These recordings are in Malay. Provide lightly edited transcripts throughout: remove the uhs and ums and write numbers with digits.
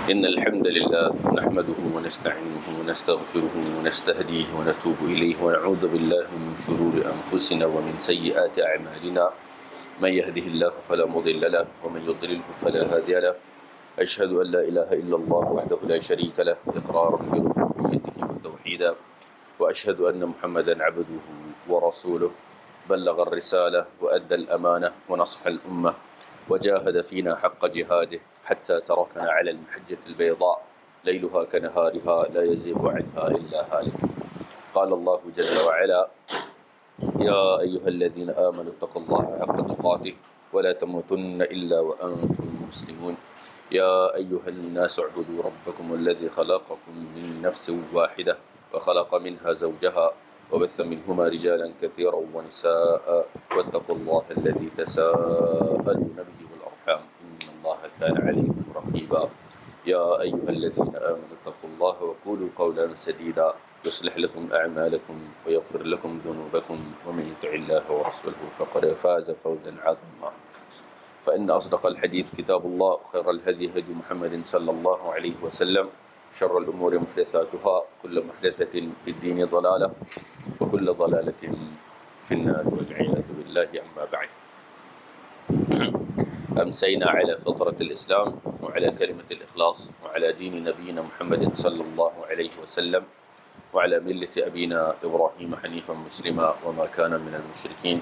إن الحمد لله نحمده ونستعينه ونستغفره ونستهديه ونتوب إليه ونعوذ بالله من شرور أنفسنا ومن سيئات أعمالنا من يهده الله فلا مضل له ومن يضلله فلا هادي له أشهد أن لا إله إلا الله وحده لا شريك له إقرارا بربوبيته وتوحيدا وأشهد أن محمدا عبده ورسوله بلغ الرسالة وأدى الأمانة ونصح الأمة وجاهد فينا حق جهاده حتى تركنا على المحجة البيضاء ليلها كنهارها لا يزيغ عنها إلا هالك. قال الله جل وعلا: يا أيها الذين آمنوا اتقوا الله حق تقاته ولا تموتن إلا وأنتم مسلمون. يا أيها الناس اعبدوا ربكم الذي خلقكم من نفس واحدة وخلق منها زوجها وبث منهما رجالا كثيرا ونساء واتقوا الله الذي تساءلون به والأرحام إن الله كان عليكم رقيبا. يا أيها الذين آمنوا اتقوا الله وقولوا قولا سديدا يصلح لكم أعمالكم ويغفر لكم ذنوبكم ومن يطع الله ورسوله فقد فاز فوزا عظيما. فإن أصدق الحديث كتاب الله خير الهدي هدي محمد صلى الله عليه وسلم شر الأمور محدثاتها كل محدثة في الدين ضلالة وكل ضلالة في النار والعياذ بالله. أما بعد، أمسينا على فطرة الإسلام وعلى كلمة الإخلاص وعلى دين نبينا محمد صلى الله عليه وسلم وعلى ملة أبينا إبراهيم حنيفا مسلما وما كان من المشركين.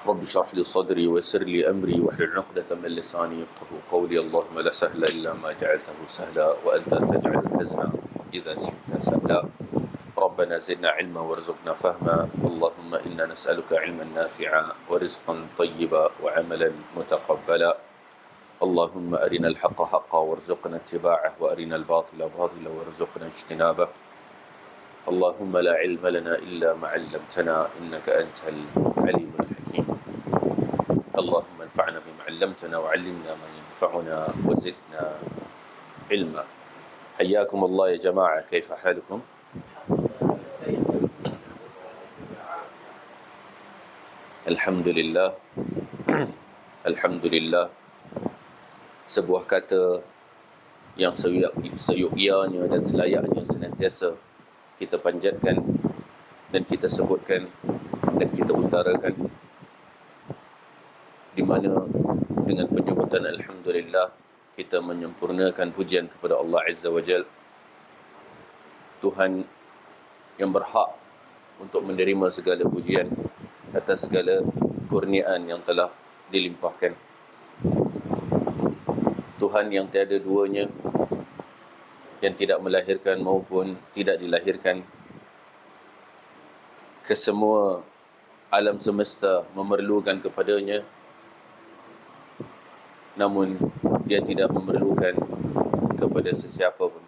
رب اشرح لي صدري ويسر لي أمري واحلل عقدة من لساني يفقهوا قولي. اللهم لا سهل إلا ما جعلته سهلا وأنت تجعل الحزن إذا شئت سهلا. ربنا زدنا علما وارزقنا فهما. اللهم إنا نسألك علما نافعا ورزقا طيبا وعملا متقبلا. اللهم أرنا الحق حقا وارزقنا اتباعه وأرنا الباطل باطلا وارزقنا اجتنابه. اللهم لا علم لنا إلا ما علمتنا إنك أنت العليم الحكيم. اللهم انفعنا بما علمتنا وعلمنا ما ينفعنا وزدنا علما. حياكم الله يا جماعة، كيف حالكم؟ Alhamdulillah. Alhamdulillah. Sebuah kata yang seyukianya dan selayaknya senantiasa kita panjatkan dan kita sebutkan dan kita utarakan, di mana dengan penyebutan Alhamdulillah kita menyempurnakan pujian kepada Allah Azza wa Jal, Tuhan yang berhak untuk menerima segala pujian atas segala kurniaan yang telah dilimpahkan. Tuhan yang tiada duanya, yang tidak melahirkan maupun tidak dilahirkan. Kesemua alam semesta memerlukan kepadanya, namun dia tidak memerlukan kepada sesiapa pun.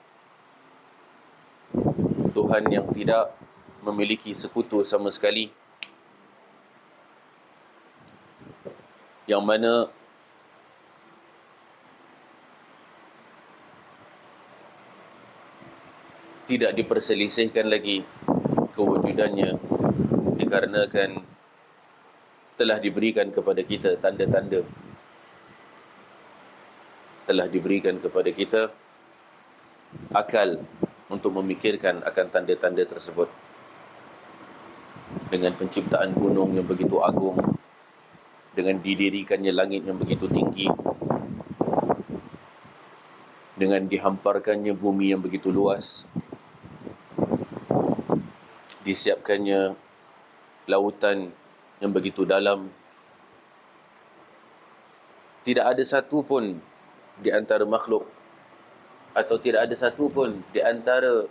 Tuhan yang tidak memiliki sekutu sama sekali, yang mana tidak diperselisihkan lagi kewujudannya, dikarenakan telah diberikan kepada kita tanda-tanda, telah diberikan kepada kita akal untuk memikirkan akan tanda-tanda tersebut. Dengan penciptaan gunung yang begitu agung, dengan didirikannya langit yang begitu tinggi, dengan dihamparkannya bumi yang begitu luas, disiapkannya lautan yang begitu dalam, tidak ada satu pun di antara makhluk, atau tidak ada satu pun di antara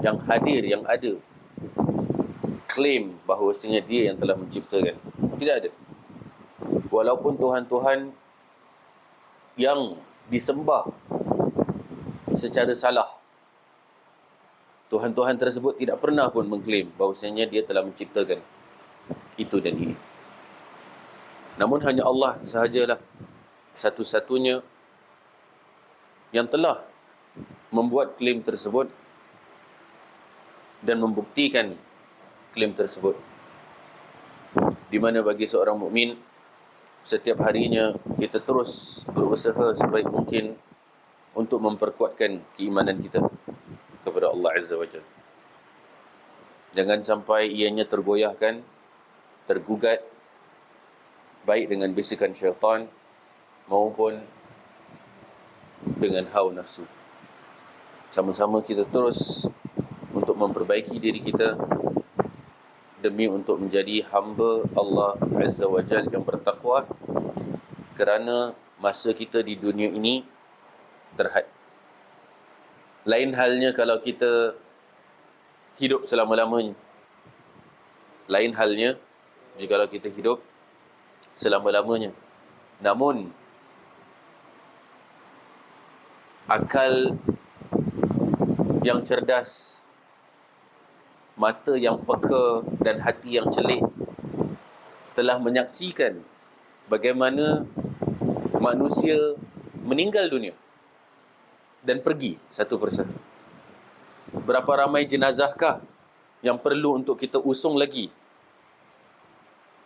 yang hadir, yang ada, klaim bahawasanya dia yang telah menciptakan. Tidak ada. Walaupun Tuhan-Tuhan yang disembah secara salah, Tuhan-Tuhan tersebut tidak pernah pun mengklaim bahawasanya dia telah menciptakan itu dan ini. Namun hanya Allah sahajalah satu-satunya yang telah membuat klaim tersebut dan membuktikan klaim tersebut. Di mana bagi seorang mukmin setiap harinya kita terus berusaha sebaik mungkin untuk memperkuatkan keimanan kita kepada Allah Azza wa Jalla. Jangan sampai ianya tergoyahkan, tergugat, baik dengan bisikan syaitan maupun dengan hawa nafsu. Sama-sama kita terus untuk memperbaiki diri kita demi untuk menjadi hamba Allah Azza wa Jalla yang bertakwa, kerana masa kita di dunia ini terhad. Lain halnya kalau kita hidup selama-lamanya. Lain halnya jikalau kita hidup selama-lamanya. Namun akal yang cerdas, mata yang peka dan hati yang celik telah menyaksikan bagaimana manusia meninggal dunia dan pergi satu persatu. Berapa ramai jenazahkah yang perlu untuk kita usung lagi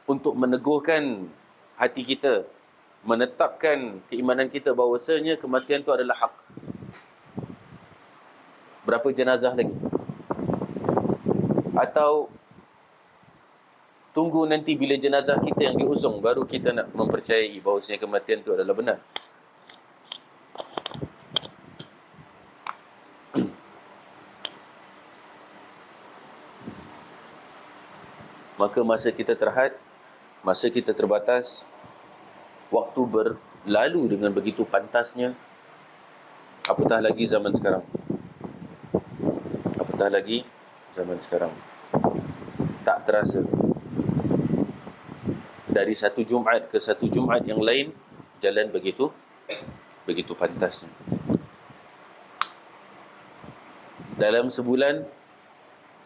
untuk meneguhkan hati kita, menetapkan keimanan kita bahawasanya kematian itu adalah hak. Berapa jenazah lagi? Atau tunggu nanti bila jenazah kita yang diusung baru kita nak mempercayai bahawasanya kematian itu adalah benar? Maka masa kita terhad, masa kita terbatas, waktu berlalu dengan begitu pantasnya, apatah lagi zaman sekarang. Apatah lagi zaman sekarang. Tak terasa. Dari satu Jumaat ke satu Jumaat yang lain, jalan begitu pantasnya. Dalam sebulan,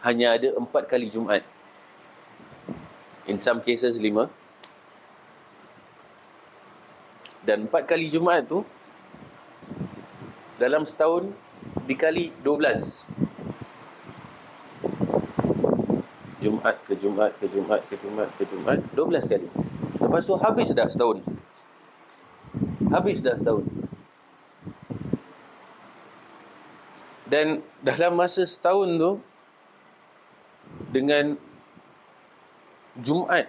hanya ada 4 kali Jumaat. In some cases 5. Dan 4 kali Jumaat tu dalam setahun dikali 12. Jumaat ke Jumaat ke Jumaat ke Jumaat ke Jumaat 12 kali. Lepas tu habis dah setahun. Habis dah setahun. Dan dalam masa setahun tu, dengan Jumaat,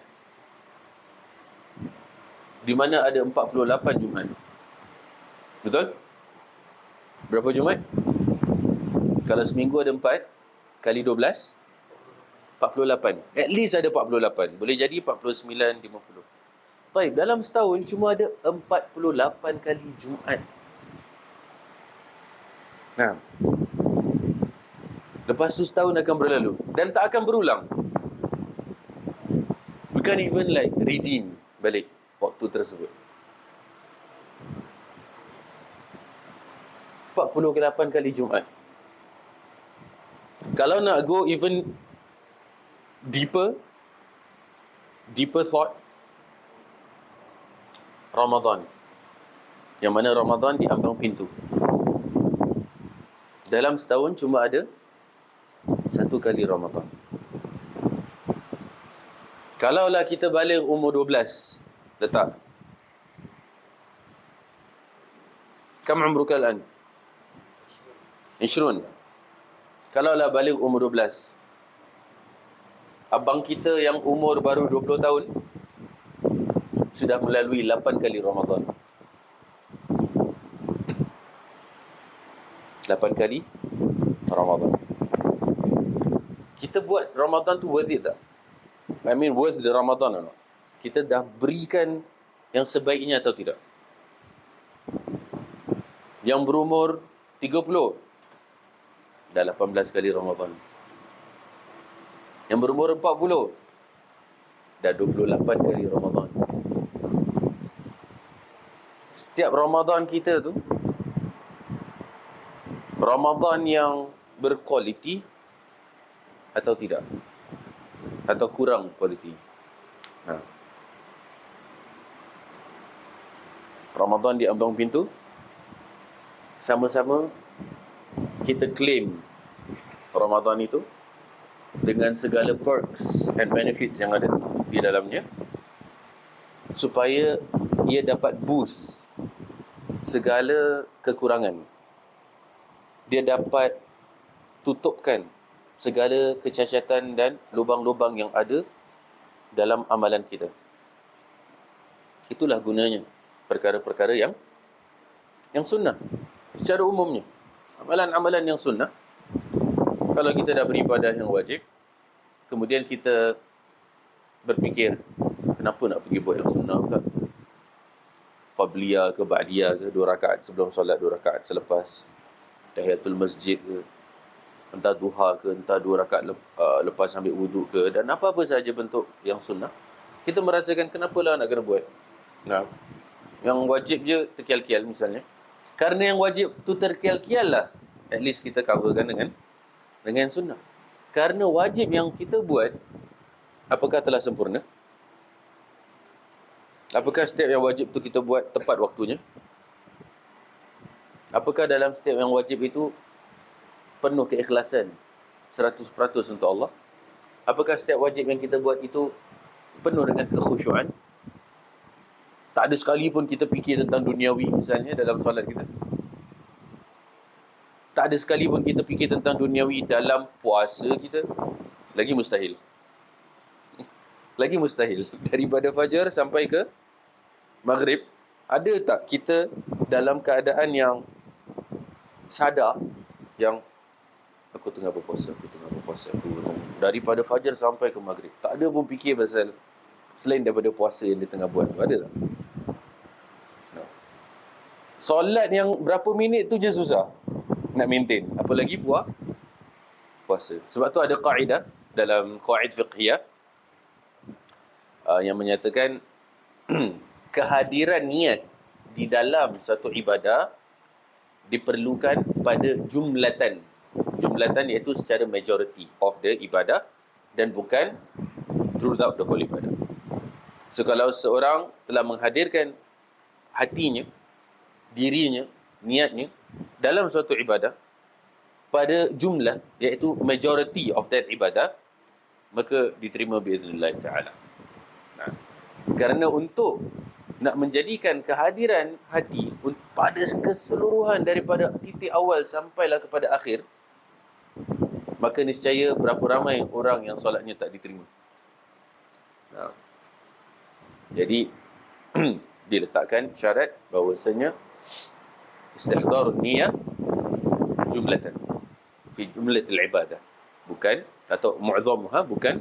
di mana ada 48 Jumaat. Betul? Berapa Jumaat? Kalau seminggu ada 4 kali 12, 48. At least ada 48. Boleh jadi 49, 50. Baik, dalam setahun cuma ada 48 kali Jumaat. Nah, lepas tu setahun akan berlalu dan tak akan berulang. We can't even redeem balik waktu tersebut. 48 kali Jumaat. Kalau nak go even deeper thought, Ramadan. Yang mana Ramadan di ambang pintu. Dalam setahun cuma ada 1 kali Ramadan. Kalaulah kita balik umur 12, letak. Kam umruka al-an? 20. Kalaulah balik umur 12. Abang kita yang umur baru 20 tahun sudah melalui 8 kali Ramadan. 8 kali Ramadan. Kita buat Ramadan tu worth it tak? I mean worth the Ramadan or not? Kita dah berikan yang sebaiknya atau tidak? Yang berumur 30 dah 18 kali Ramadan. Yang berumur 40 dah 28 kali Ramadan. Setiap Ramadan kita tu Ramadan yang berkualiti atau tidak? Atau kurang kualiti? Ramadan di ambang pintu, sama-sama kita claim Ramadan itu dengan segala perks and benefits yang ada di dalamnya, supaya ia dapat boost segala kekurangan. Dia dapat tutupkan segala kecacatan dan lubang-lubang yang ada dalam amalan kita. Itulah gunanya perkara-perkara yang sunnah. Secara umumnya, amalan-amalan yang sunnah, kalau kita dah beribadah yang wajib, kemudian kita berfikir, kenapa nak pergi buat yang sunnah pula? Qabliyah ke Ba'diyah ke, 2 rakaat sebelum solat, 2 rakaat selepas, tahiyatul masjid ke, entah duha ke, entah 2 rakaat lepas ambil wuduk ke, dan apa-apa sahaja bentuk yang sunnah, kita merasakan kenapalah nak kena buat. Nah, yang wajib je terkial-kial misalnya. Karena yang wajib tu terkial-kial lah, at least kita coverkan dengan sunnah. Karena wajib yang kita buat, apakah telah sempurna? Apakah setiap yang wajib tu kita buat tepat waktunya? Apakah dalam setiap yang wajib itu penuh keikhlasan 100% untuk Allah? Apakah setiap wajib yang kita buat itu penuh dengan kekhusyuan? Tak ada sekali pun kita fikir tentang duniawi misalnya dalam solat kita. Tak ada sekali pun kita fikir tentang duniawi dalam puasa kita. Lagi mustahil. Lagi mustahil. Daripada fajar sampai ke maghrib, ada tak kita dalam keadaan yang sadar, yang aku tengah berpuasa, daripada fajar sampai ke maghrib, tak ada pun fikir pasal selain daripada puasa yang dia tengah buat. Ada tak? No. Solat yang berapa minit tu je susah nak maintain, apalagi puasa. Sebab tu ada kaedah dalam qaid fiqhiyah yang menyatakan kehadiran niat di dalam satu ibadah diperlukan pada jumlatan. Jumlatan iaitu secara majority of the ibadah dan bukan throughout the whole ibadah. So kalau seorang telah menghadirkan hatinya, dirinya, niatnya dalam suatu ibadah pada jumlah iaitu majority of that ibadah, maka diterima biiznillah ta'ala. Nah, kerana untuk nak menjadikan kehadiran hati pada keseluruhan daripada titik awal sampailah kepada akhir, maka niscaya berapa ramai orang yang solatnya tak diterima. Nah, jadi diletakkan syarat bahawasanya istihdarun niyah jumlatan fi jumlatil ibadah, bukan, atau mu'zamha, bukan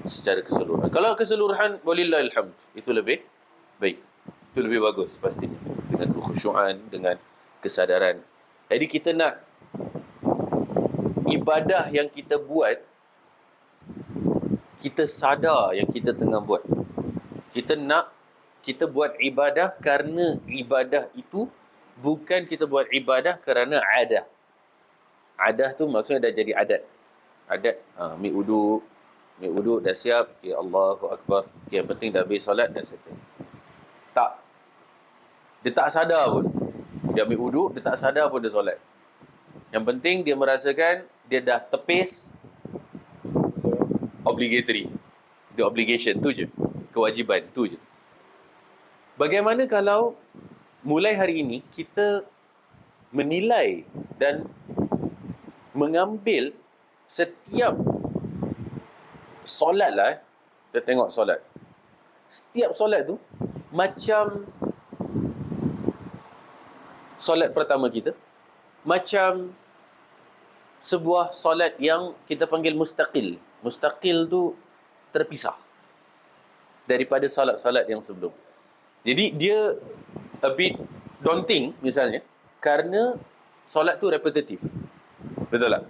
secara keseluruhan. Kalau keseluruhan, walillahil hamd, itu lebih baik, itu lebih bagus pastinya, dengan kekhusyuan, dengan kesadaran. Jadi kita nak ibadah yang kita buat, kita sadar yang kita tengah buat. Kita buat ibadah kerana ibadah itu, bukan kita buat ibadah kerana adah. Adah tu maksudnya dah jadi adat. Ambil uduk dah siap, okay, Allahu Akbar, okay, yang penting dah habis solat, dah settle. Tak. Dia tak sadar pun. Dia ambil uduk, dia tak sadar pun dia solat. Yang penting dia merasakan dia dah tepis obligatory. The obligation tu je. Kewajiban tu je. Bagaimana kalau mulai hari ini kita menilai dan mengambil setiap solat lah, kita tengok solat. Setiap solat tu macam solat pertama kita, macam sebuah solat yang kita panggil mustaqil. Mustaqil tu terpisah daripada solat-solat yang sebelum. Jadi dia a bit daunting misalnya, kerana solat tu repetitif. Betul tak?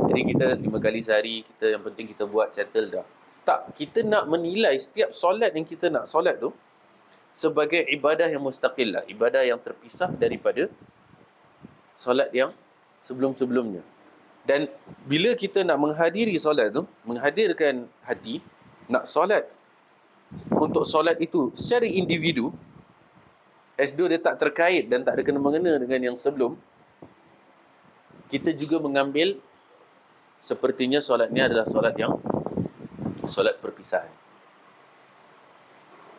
Jadi kita 5 kali sehari, kita yang penting kita buat, settle dah. Tak, kita nak menilai setiap solat yang kita nak solat tu sebagai ibadah yang mustaqil lah, ibadah yang terpisah daripada solat yang sebelum-sebelumnya. Dan bila kita nak menghadiri solat tu, menghadirkan hati, nak solat, untuk solat itu secara individu, as though dia tak terkait dan tak ada kena-mengena dengan yang sebelum, kita juga mengambil sepertinya solat ni adalah solat yang solat perpisahan.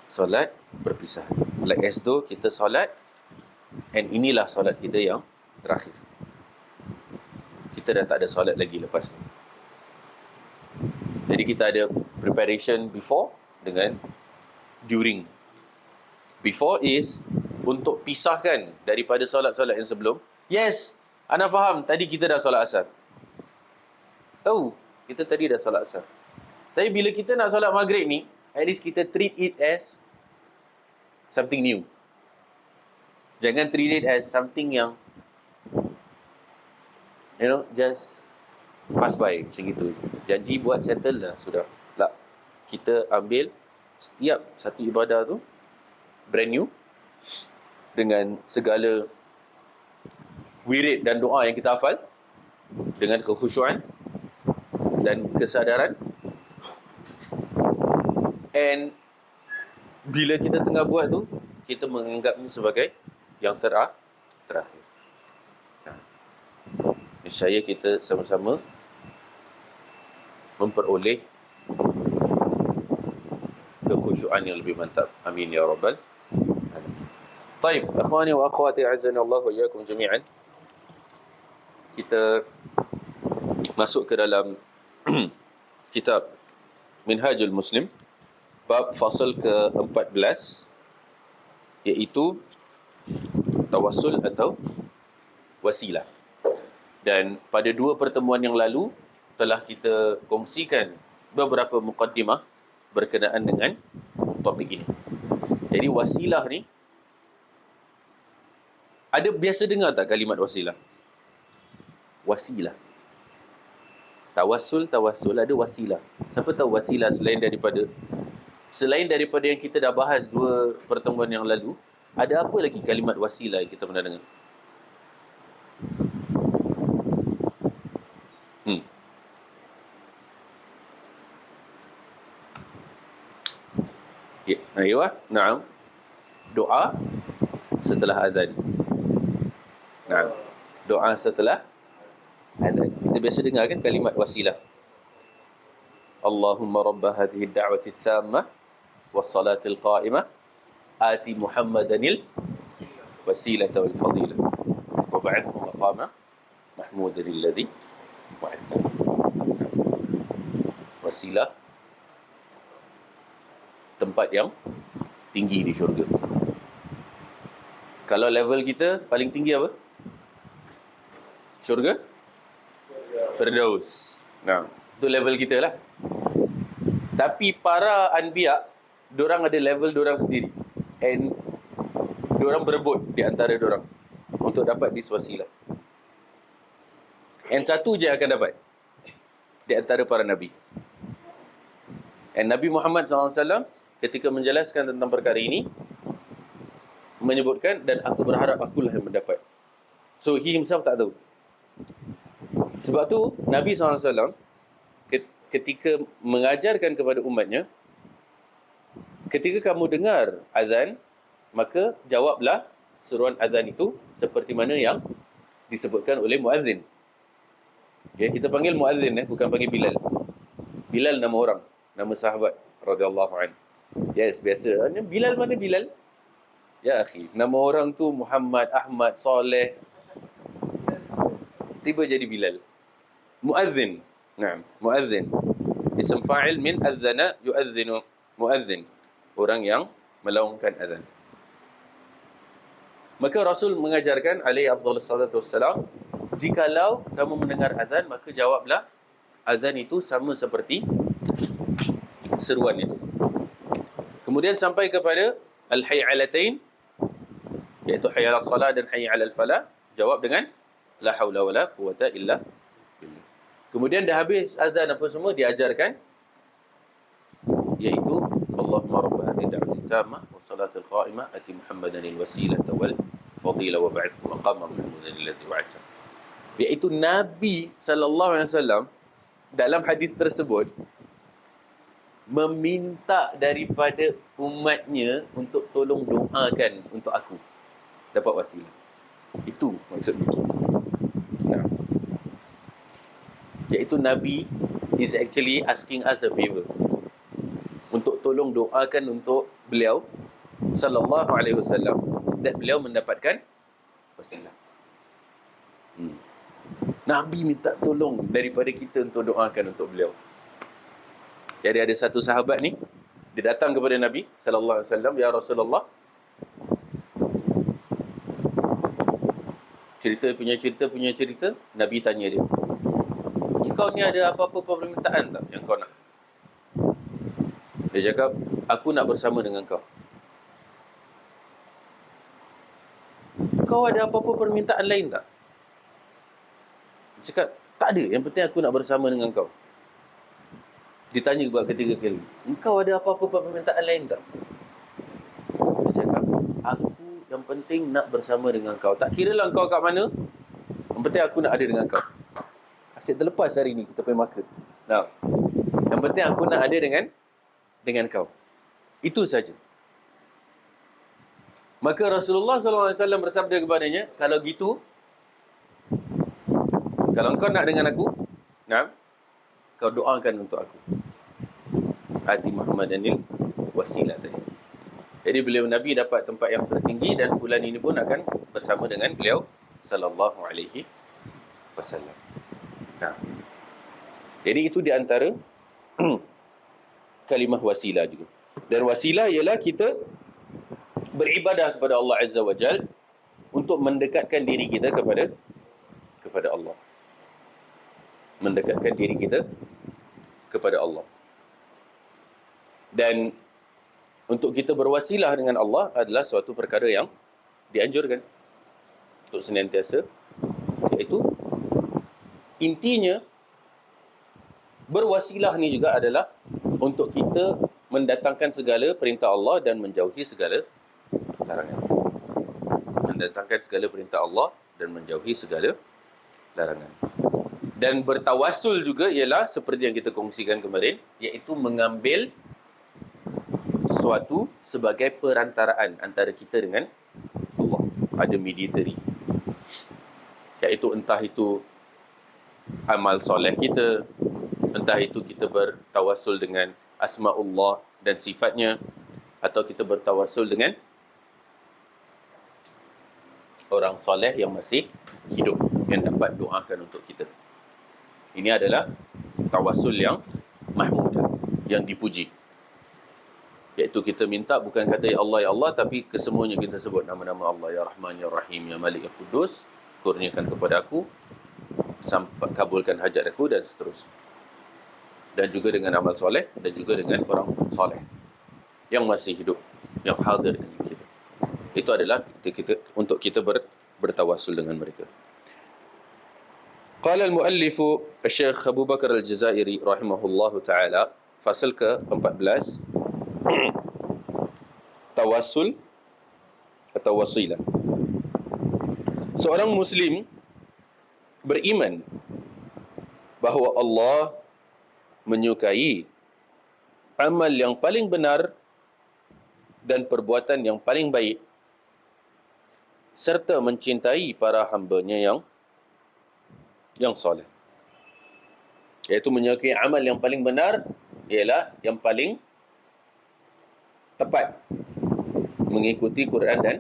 Solat perpisahan. Like as though kita solat, and inilah solat kita yang terakhir. Kita dah tak ada solat lagi lepas ni. Jadi kita ada preparation before dengan during. Before is untuk pisahkan daripada solat-solat yang sebelum. Yes, Ana faham, tadi kita dah solat asar. Tahu, kita tadi dah solat asar. Tapi bila kita nak solat maghrib ni, at least kita treat it as something new. Jangan treat it as something yang, just pass by macam gitu. Janji buat settle dah, sudah. Tak. Kita ambil setiap satu ibadah tu brand new, dengan segala wirid dan doa yang kita hafal, dengan kekhusyuan dan kesadaran. And bila kita tengah buat tu, kita menganggapnya sebagai yang terakhir. Nescaya kita sama-sama memperoleh kekhusyuan yang lebih mantap. Amin ya rabbal alamin. Taib, akhwani wa akhwati azani Allah wa iyyakum jami'an. Kita masuk ke dalam kitab Minhajul Muslim, bab fasal ke-14, iaitu tawassul atau wasilah. Dan pada 2 pertemuan yang lalu telah kita kongsikan beberapa muqaddimah berkenaan dengan topik ini. Jadi wasilah ni, ada biasa dengar tak kalimat wasilah? Wasilah. Tawassul, ada wasilah. Siapa tahu wasilah selain daripada yang kita dah bahas 2 pertemuan yang lalu, ada apa lagi kalimat wasilah yang kita pernah dengar? Ya, ayuh, na'am. Doa setelah azan. Na'am. Doa setelah azan. Kita biasa dengar kan kalimat wasilah. Allahumma rabba hadhihi ad-da'wati at-tammah was-salati al-qa'imah ati Muhammadanil wasilata wal fadilah wa ba'athhu maqama mahmudan alladhi wa'adta. Wasilah, tempat yang tinggi di syurga. Kalau level kita paling tinggi apa? Syurga? Firdaus. Nah, itu level kita lah. Tapi para anbiya, diorang ada level diorang sendiri. And diorang berebut di antara diorang untuk dapat this wasilah. And satu je akan dapat di antara para nabi. And Nabi Muhammad SAW ketika menjelaskan tentang perkara ini menyebutkan, dan aku berharap akulah yang mendapat. So he himself tak tahu. Sebab tu Nabi SAW ketika mengajarkan kepada umatnya, ketika kamu dengar azan, maka jawablah seruan azan itu seperti mana yang disebutkan oleh muazzin. Ya, kita panggil muazzin, bukan panggil Bilal. Bilal nama orang, nama sahabat radhiyallahu anhu. Yes, biasa. Bilal mana Bilal? Ya akhi, nama orang tu Muhammad, Ahmad, Saleh. Tiba jadi Bilal. Muazzin. Naam, muazzin. Ism fa'il min azzana yu'azzinu. Muazzin. Orang yang melaungkan azan. Maka Rasul mengajarkan alaihi afdhalus salatu wassalam, jikalau kamu mendengar azan, maka jawablah azan itu sama seperti seruan itu. Kemudian sampai kepada al-hay'alatain, iaitu hayya 'alas salah dan hayya 'alal falah, jawab dengan la haula wala quwata illa billah. Kemudian dah habis azan apa semua, diajarkan iaitu Allahumma rabb hadhihi da'wati tammah was salatil qa'imah ati Muhammadan al-wasilata wal fadila wa ba'ithhu maqaman mahmudan alladhi wa'adta. Iaitu Nabi sallallahu alaihi wasallam dalam hadis tersebut meminta daripada umatnya untuk tolong doakan untuk aku dapat wasilah. Itu maksudnya. Nah, iaitu Nabi is actually asking us a favor, untuk tolong doakan untuk beliau sallallahu alaihi wasallam dan beliau mendapatkan wasilah. Nabi minta tolong daripada kita untuk doakan untuk beliau. Jadi ada satu sahabat ni, dia datang kepada Nabi sallallahu alaihi wasallam, ya Rasulullah, cerita, Nabi tanya dia, engkau ni ada apa-apa permintaan tak yang kau nak? Dia cakap, aku nak bersama dengan kau. Kau ada apa-apa permintaan lain tak? Dia cakap, tak ada, yang penting aku nak bersama dengan kau. Ditanya buat ketiga kali, engkau ada apa-apa permintaan lain tak? Dia cakap, aku yang penting nak bersama dengan kau. Tak kira lah kau kat mana, yang penting aku nak ada dengan kau. Asyik terlepas hari ni kita pergi market. Nah, yang penting aku nak ada dengan kau. Itu saja. Maka Rasulullah SAW bersabda kepadanya, kalau gitu, kalau kau nak dengan aku, nah, kau doakan untuk aku. Ati Muhammadanil wasilah tadi. Jadi beliau Nabi dapat tempat yang tertinggi dan fulan ini pun akan bersama dengan beliau sallallahu alaihi wasallam. Nah. Jadi itu di antara kalimah wasilah juga. Dan wasilah ialah kita beribadah kepada Allah Azza wa Jal untuk mendekatkan diri kita kepada Allah. Mendekatkan diri kita kepada Allah. Dan untuk kita berwasilah dengan Allah adalah suatu perkara yang dianjurkan untuk senantiasa, iaitu intinya berwasilah ni juga adalah untuk kita mendatangkan segala perintah Allah dan menjauhi segala larangan. Mendatangkan segala perintah Allah dan menjauhi segala larangan. Dan bertawassul juga ialah seperti yang kita kongsikan kemarin, iaitu mengambil suatu sebagai perantaraan antara kita dengan Allah. Ada mediatory. Iaitu entah itu amal soleh kita, entah itu kita bertawassul dengan asma'ullah dan sifatnya, atau kita bertawassul dengan orang soleh yang masih hidup, yang dapat doakan untuk kita. Ini adalah tawassul yang mahmudah, yang dipuji. Iaitu kita minta bukan kata ya Allah, tapi kesemuanya kita sebut nama-nama Allah. Ya Rahman, Ya Rahim, Ya Malik, Ya Kudus, kurniakan kepada aku, kabulkan hajat aku, dan seterusnya. Dan juga dengan amal soleh, dan juga dengan orang soleh yang masih hidup, yang hadir dengan kita. Itu adalah kita untuk kita bertawassul dengan mereka. Qala al-muallif Syekh Abu Bakar Al-Jazairi rahimahullahu taala, fasal ke-14, tawassul atau wasilah. Seorang Muslim beriman bahawa Allah menyukai amal yang paling benar dan perbuatan yang paling baik, serta mencintai para hamba-Nya yang soleh. Iaitu menyukai amal yang paling benar ialah yang paling tepat mengikuti Quran dan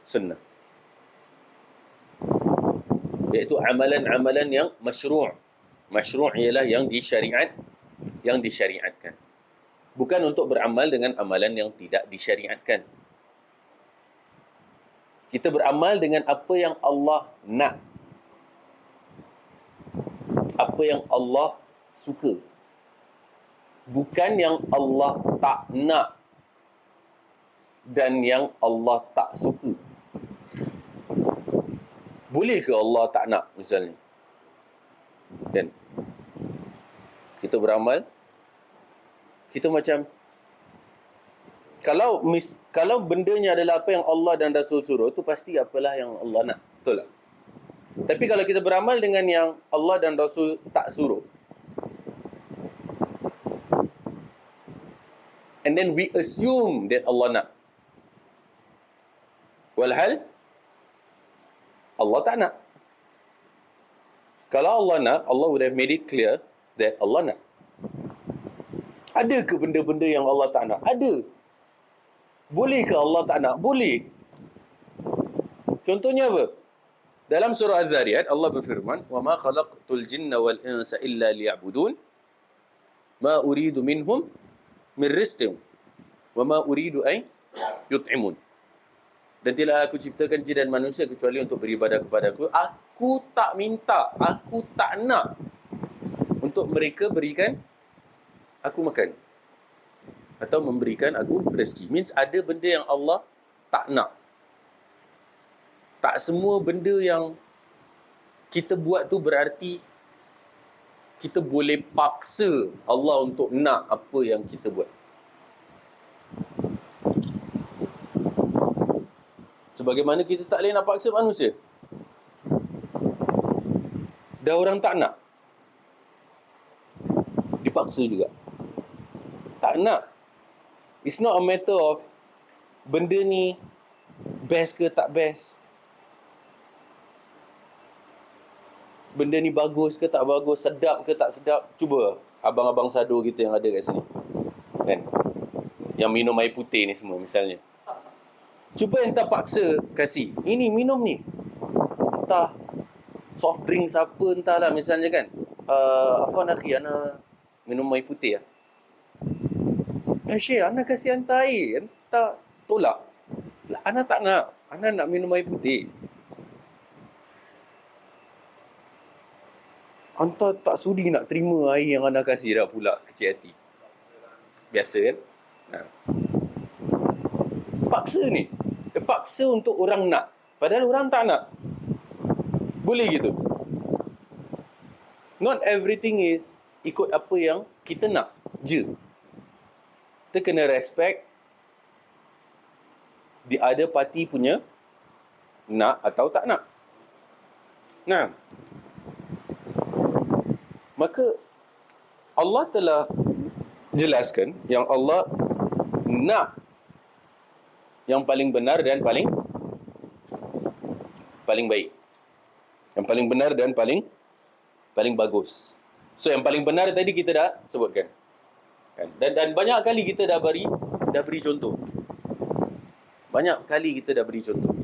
Sunnah. Iaitu amalan-amalan yang masyru'. Masyru' ialah yang disyariatkan. Bukan untuk beramal dengan amalan yang tidak disyariatkan. Kita beramal dengan apa yang Allah nak, apa yang Allah suka, bukan yang Allah tak nak dan yang Allah tak suka. Boleh ke Allah tak nak misalnya? Dan kita beramal, kita macam, kalau bendanya adalah apa yang Allah dan Rasul suruh, itu pasti apalah yang Allah nak. Betul tak? Tapi kalau kita beramal dengan yang Allah dan Rasul tak suruh, and then we assume that Allah nak, walhal Allah tak nak. Kalau Allah nak, Allah would have made it clear that Allah nak. Ada ke benda-benda yang Allah tak nak? Ada. Boleh ke Allah tak nak? Boleh. Contohnya apa? Dalam surah Az-Zariyat Allah berfirman, "Wa ma khalaqtul jinna wal insa illa liya'budun, ma uridu minhum min rizqin, wa ma uridu ay yut'imun." Dan tidaklah aku ciptakan jin dan manusia kecuali untuk beribadah kepada aku. Aku tak minta, aku tak nak untuk mereka berikan aku makan atau memberikan aku rezeki. Means ada benda yang Allah tak nak. Tak semua benda yang kita buat tu berarti kita boleh paksa Allah untuk nak apa yang kita buat. Sebagaimana kita tak boleh nak paksa manusia. Dah orang tak nak, dipaksa juga. Tak nak. It's not a matter of benda ni best ke tak best. Benda ni bagus ke tak bagus, sedap ke tak sedap. Cuba abang-abang sado kita yang ada kat sini, kan, yang minum air putih ni semua misalnya. Cuba entah paksa kasih, ini minum ni, entah soft drink siapa entahlah misalnya, kan. Afwan akhi, ana minum air putih lah. Syekh, ana kasih hantar air, entah tolak. Ana tak nak, ana nak minum air putih. Anta tak sudi nak terima air yang anda kasih dah pula, kecil hati. Biasa kan? Paksa ni. Paksa untuk orang nak. Padahal orang tak nak. Boleh gitu. Not everything is ikut apa yang kita nak je. Kita kena respect the other party punya nak atau tak nak. Nah, maka Allah telah jelaskan yang Allah nak yang paling benar dan paling baik. Yang paling benar dan paling bagus. So yang paling benar tadi kita dah sebutkan. Dan banyak kali kita dah beri contoh. Banyak kali kita dah beri contoh.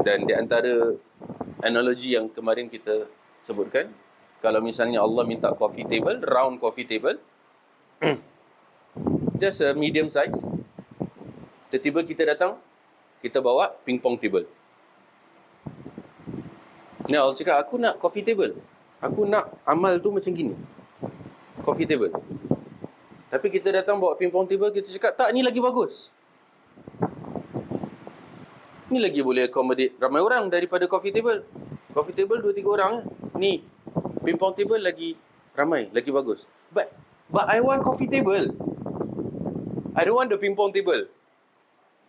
Dan di antara analogi yang kemarin kita sebutkan, kalau misalnya Allah minta coffee table, round coffee table, just a medium size. Tiba-tiba kita datang, kita bawa ping-pong table. Ni Allah cakap, aku nak coffee table. Aku nak amal tu macam gini. Coffee table. Tapi kita datang bawa ping-pong table, kita cakap, tak, ni lagi bagus. Ni lagi boleh accommodate ramai orang daripada coffee table. Coffee table 2-3 orang. Ni ping-pong table lagi ramai, lagi bagus. But I want coffee table. I don't want the ping-pong table.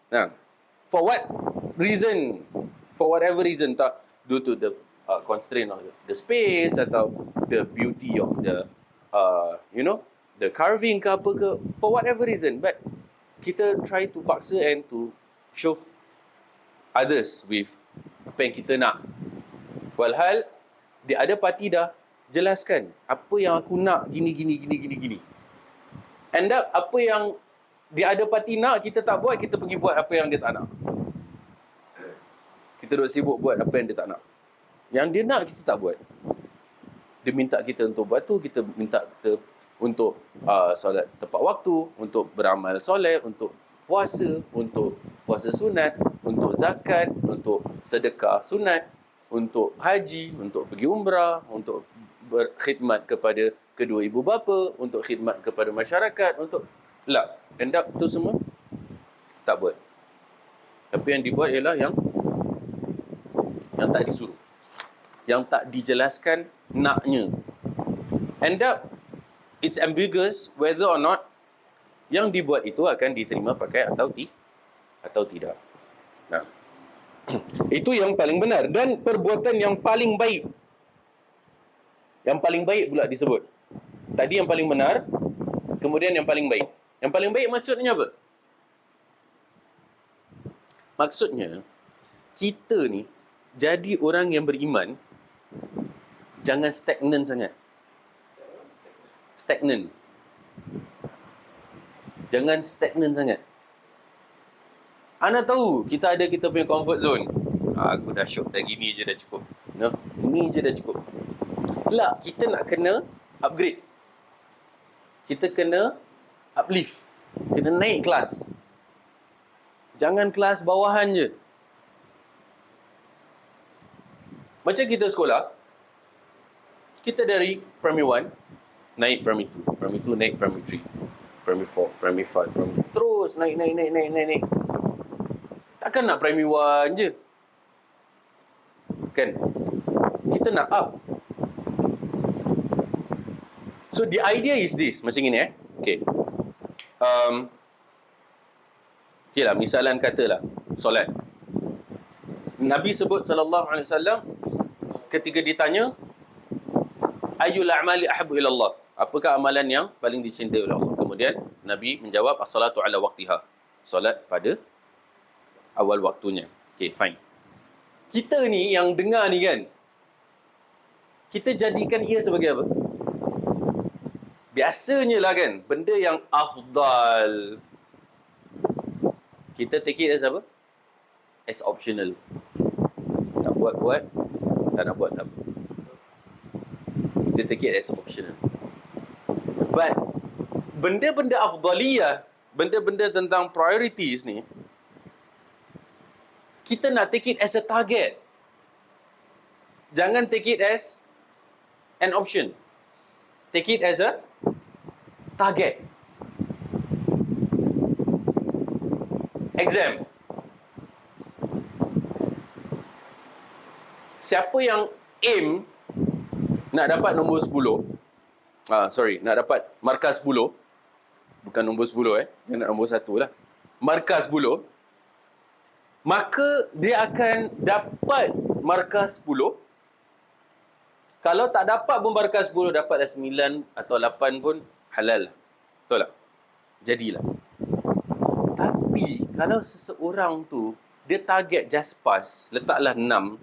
Nah, for what reason? For whatever reason, tak due to the constraint of the space atau the beauty of the the carving ke apa ke, for whatever reason, but kita try to paksa and to show others with apa yang kita nak. Walhal the other party dah jelaskan apa yang aku nak, gini. End up apa yang the other party nak kita tak buat, kita pergi buat apa yang dia tak nak. Kita duk sibuk buat apa yang dia tak nak. Yang dia nak kita tak buat. Dia minta kita untuk buat tu, kita minta kita untuk solat tepat waktu, untuk beramal soleh, untuk puasa sunat, untuk zakat, untuk sedekah sunat, untuk haji, untuk pergi umrah, untuk berkhidmat kepada kedua ibu bapa, untuk khidmat kepada masyarakat, untuk end up tu semua tak buat. Tapi yang dibuat ialah yang tak disuruh, yang tak dijelaskan naknya. End up it's ambiguous whether or not yang dibuat itu akan diterima pakai atau tidak. Nah, itu yang paling benar dan perbuatan yang paling baik. Yang paling baik pula disebut. Tadi yang paling benar, kemudian yang paling baik. Yang paling baik maksudnya apa? Maksudnya, kita ni jadi orang yang beriman, jangan stagnan sangat. Stagnan. Jangan stagnan sangat. Ana tahu kita ada kita punya comfort zone. Aku dah syok dah, gini je dah cukup. No, ini je dah cukup. Tak, kita nak kena upgrade. Kita kena uplift. Kena naik kelas. Jangan kelas bawahan je. Macam kita sekolah, kita dari primary 1 naik primary 2, primary 2 naik primary 3, primary 4, primary 5, primary... terus naik. Takkan nak primary 1 je. Kan? Kita nak up. So the idea is this, macam ni Okay. Okay lah, misalan katalah solat. Nabi sebut sallallahu alaihi wasallam ketika ditanya ayyul a'mali ahabbu ila Allah, apakah amalan yang paling dicintai oleh Allah? Kemudian Nabi menjawab as-salatu ala waqtiha, solat pada awal waktunya. Okay, fine. Kita ni yang dengar ni kan, kita jadikan ia sebagai apa? Biasanya lah kan, benda yang afdal, kita take it as apa? As optional. Nak buat, tak nak buat tak apa. Kita take it as optional. But benda-benda afdaliyah, benda-benda tentang priorities ni, kita nak take it as a target. Jangan take it as an option. Take it as a target. Exam. Siapa yang aim nak dapat nombor 10, nak dapat markah 10, bukan nombor 10 dia nak nombor 1 lah. Markah 10, maka dia akan dapat markah 10. Kalau tak dapat pun markah 10, dapatlah 9 atau 8 pun halal. Betul tak? Jadilah. Tapi kalau seseorang tu dia target just pass, letaklah 6.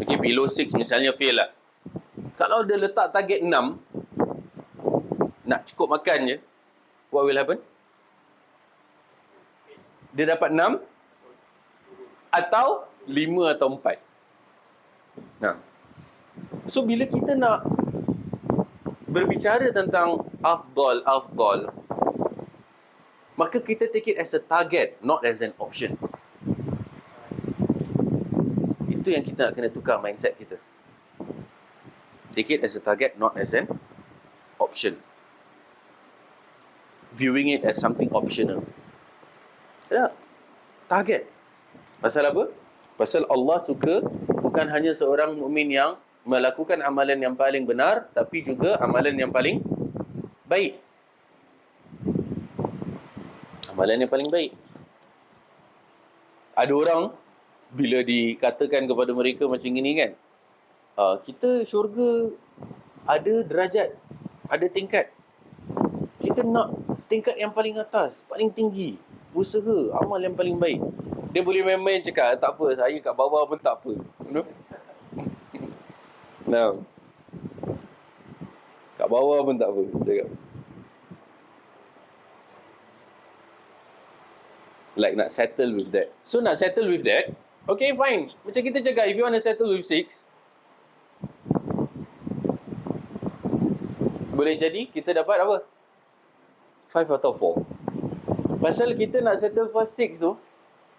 Okay, below 6 misalnya fail lah. Kalau dia letak target 6, nak cukup makan je, what will happen? Dia dapat 6 atau 5 atau 4. Nah. So bila kita nak berbicara tentang afdal, maka kita take it as a target, not as an option. Itu yang kita nak kena tukar mindset kita. Take it as a target, not as an option. Viewing it as something optional. Ya, target. Pasal apa? Pasal Allah suka bukan hanya seorang mukmin yang melakukan amalan yang paling benar, tapi juga amalan yang paling baik. Amalan yang paling baik. Ada orang bila dikatakan kepada mereka macam ini kan, kita syurga ada derajat, ada tingkat. Kita nak tingkat yang paling atas, paling tinggi, usaha, amal yang paling baik. Dia boleh main-main cakap, tak apa, saya kat bawah pun tak apa. No? No. Kat bawah pun tak apa, cakap. Like nak settle with that. So nak settle with that, okay fine. Macam kita cakap, if you want to settle with 6, boleh jadi kita dapat apa? 5 atau 4. Pasal kita nak settle for 6 tu,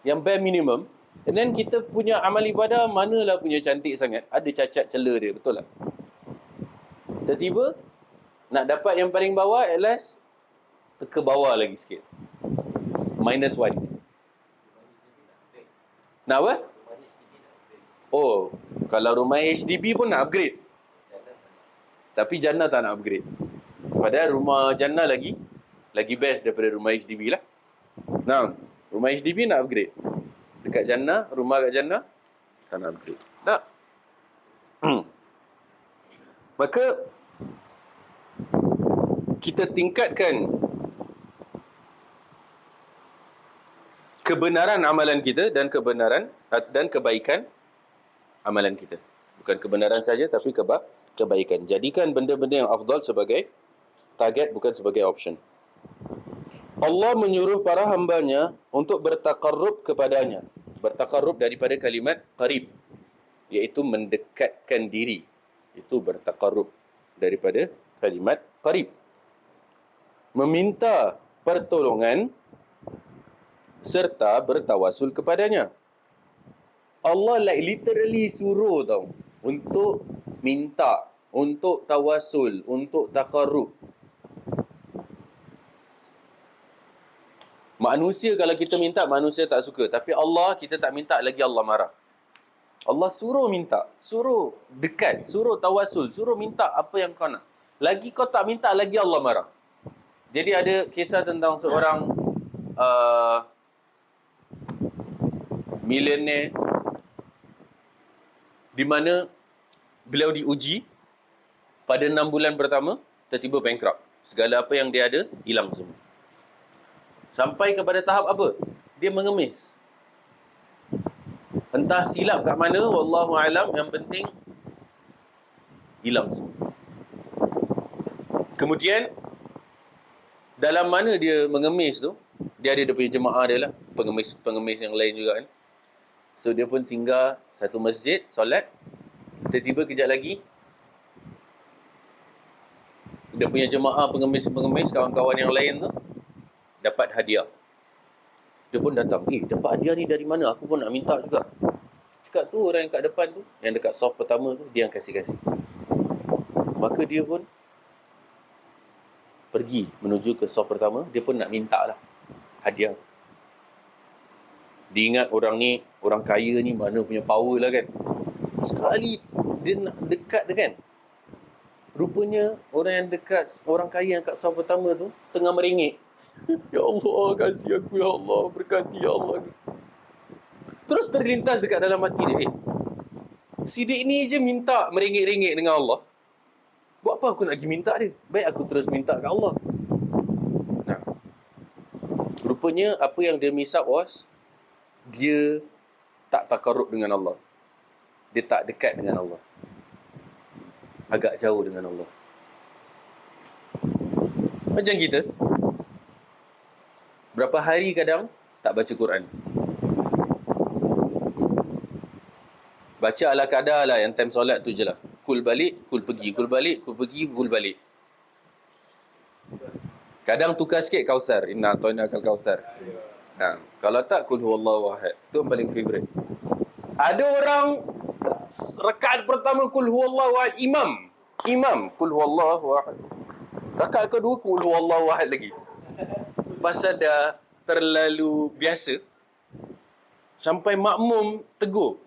yang bare minimum, and then kita punya amal ibadah manalah punya cantik sangat, ada cacat celah dia, betul tak? Tiba-tiba nak dapat yang paling bawah, at last ke bawah lagi sikit, -1. Nak apa? Oh, kalau rumah HDB pun nak upgrade, tapi jannah tak nak upgrade. Padahal rumah jannah lagi best daripada rumah HDB lah. Nah, rumah HDB nak upgrade. Dekat jannah, rumah kat jannah tak nak upgrade. Tak. Maka kita tingkatkan kebenaran amalan kita dan kebaikan amalan kita. Bukan kebenaran saja, tapi kebaikan. Jadikan benda-benda yang afdal sebagai target, bukan sebagai option. Allah menyuruh para hambanya untuk bertaqarrub kepadanya. Bertaqarrub daripada kalimat qarib, iaitu mendekatkan diri. Itu bertaqarrub daripada kalimat qarib. Meminta pertolongan serta bertawasul kepadanya. Allah literally suruh tau untuk minta, untuk tawasul, untuk taqarrub. Manusia kalau kita minta, manusia tak suka. Tapi Allah, kita tak minta lagi Allah marah. Allah suruh minta, suruh dekat, suruh tawasul, suruh minta apa yang kau nak. Lagi kau tak minta, lagi Allah marah. Jadi ada kisah tentang seorang milioner di mana beliau diuji pada 6 bulan pertama, tiba-tiba bankrupt. Segala apa yang dia ada, hilang semua. Sampai kepada tahap apa? Dia mengemis. Entah silap kat mana, wallahu alam, yang penting hilang semua. Kemudian dalam mana dia mengemis tu, dia ada dia punya jemaah dia lah, pengemis yang lain juga kan. So dia pun singgah satu masjid, solat. Tiba-tiba kejap lagi dia punya jemaah pengemis, kawan-kawan yang lain tu dapat hadiah. Dia pun datang, dapat hadiah ni dari mana? Aku pun nak minta juga. Cakap tu orang yang kat depan tu, yang dekat soft pertama tu, dia yang kasih-kasih. Maka dia pun pergi menuju ke soft pertama, dia pun nak minta lah hadiah tu. Dia ingat orang ni, orang kaya ni mana punya power lah kan. Sekali dia nak dekat dia kan, rupanya orang yang dekat, orang kaya yang kat soft pertama tu tengah merengek. Ya Allah, kasih aku ya Allah, berkati ya Allah. Terus terlintas dekat dalam hati dia, Siddiq ni je minta merengek-rengek dengan Allah. Buat apa aku nak pergi minta dia? Baik aku terus minta kat Allah. Nah, rupanya apa yang dia miss out was, dia tak taqarrub dengan Allah. Dia tak dekat dengan Allah. Agak jauh dengan Allah. Macam kita, berapa hari kadang tak baca Quran. Baca ala kadar lah, yang time solat tu je lah. Kul balik, kul pergi, kul balik, kul pergi, kul balik. Kadang tukar sikit Kautsar, inna a'tainakal kautsar. Kalau tak, kul huwallahu ahad. Tu yang paling favorite. Ada orang rakaat pertama kul huwallahu ahad, imam kul huwallahu ahad. Rakaat kedua kul huwallahu ahad lagi. Pasal dah terlalu biasa, sampai makmum tegur,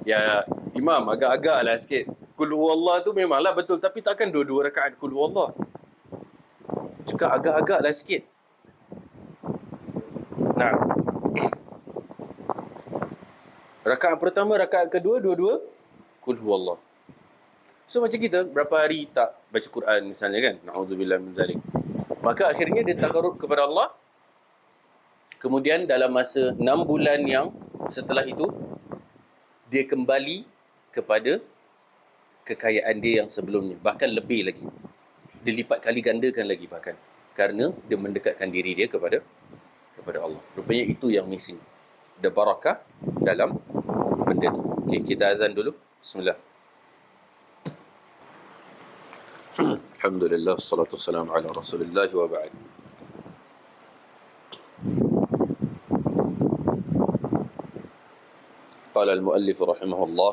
ya imam agak-agak lah sikit. Kul huwallah tu memanglah betul, tapi takkan dua-dua rakaat kul huwallah. Cakap agak-agak lah sikit. Nah, rakaat pertama, rakaat kedua, dua-dua kul huwallah. So macam kita berapa hari tak baca Quran misalnya kan, na'udzubillah min zalik. Maka akhirnya dia taqarrub kepada Allah. Kemudian dalam masa 6 bulan yang setelah itu, dia kembali kepada kekayaan dia yang sebelumnya. Bahkan lebih lagi. Dilipat kali gandakan lagi bahkan. Kerana dia mendekatkan diri dia kepada Allah. Rupanya itu yang missing. The barakah dalam benda tu. Okay, kita azan dulu. Bismillah. Alhamdulillah, salatu wassalamu ala Rasulillah wa ba'd. Qala al-muallif rahimahullah,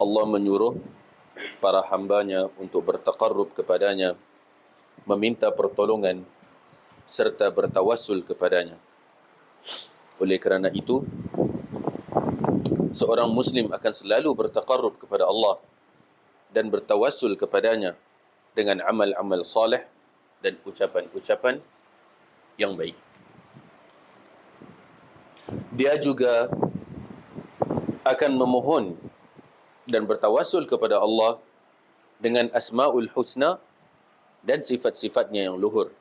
Allah menyuruh para hambanya untuk bertaqarrub kepadanya, meminta pertolongan serta bertawassul kepadanya. Oleh kerana itu, seorang muslim akan selalu bertaqarrub kepada Allah dan bertawassul kepadanya dengan amal-amal soleh dan ucapan-ucapan yang baik. Dia juga akan memohon dan bertawassul kepada Allah dengan asma'ul husna dan sifat-sifatnya yang luhur.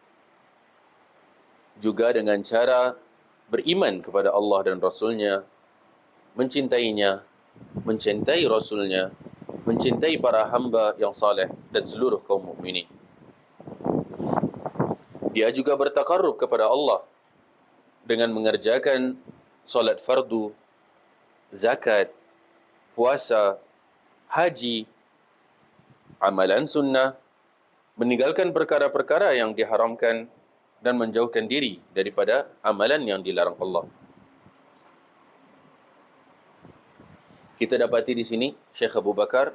Juga dengan cara beriman kepada Allah dan Rasulnya, mencintainya, mencintai Rasulnya, mencintai para hamba yang saleh dan seluruh kaum mukminin. Dia juga bertaqarrub kepada Allah dengan mengerjakan solat fardu, zakat, puasa, haji, amalan sunnah, meninggalkan perkara-perkara yang diharamkan dan menjauhkan diri daripada amalan yang dilarang Allah. Kita dapati di sini Syekh Abu Bakar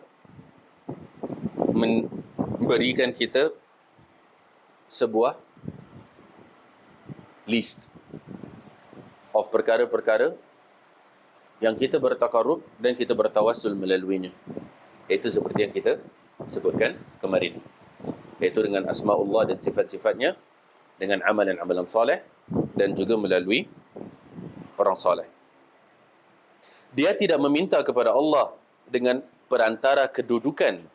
memberikan kita sebuah list of perkara-perkara yang kita bertaqarrub dan kita bertawassul melaluinya. Iaitu seperti yang kita sebutkan kemarin. Iaitu dengan asma'ullah dan sifat-sifatnya, dengan amalan-amalan soleh, dan juga melalui orang soleh. Dia tidak meminta kepada Allah dengan perantara kedudukan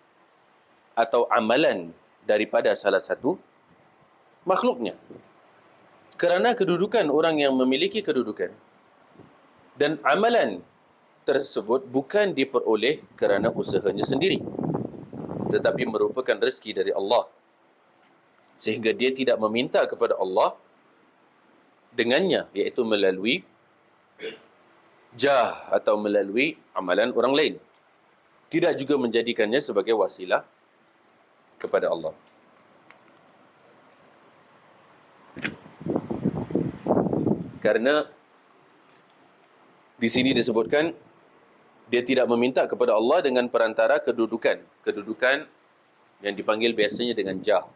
atau amalan daripada salah satu makhluknya. Kerana kedudukan orang yang memiliki kedudukan dan amalan tersebut bukan diperoleh kerana usahanya sendiri, tetapi merupakan rezeki dari Allah. Sehingga dia tidak meminta kepada Allah dengannya, iaitu melalui jah atau melalui amalan orang lain. Tidak juga menjadikannya sebagai wasilah kepada Allah. Karena di sini disebutkan dia tidak meminta kepada Allah dengan perantara kedudukan. Kedudukan yang dipanggil biasanya dengan jah.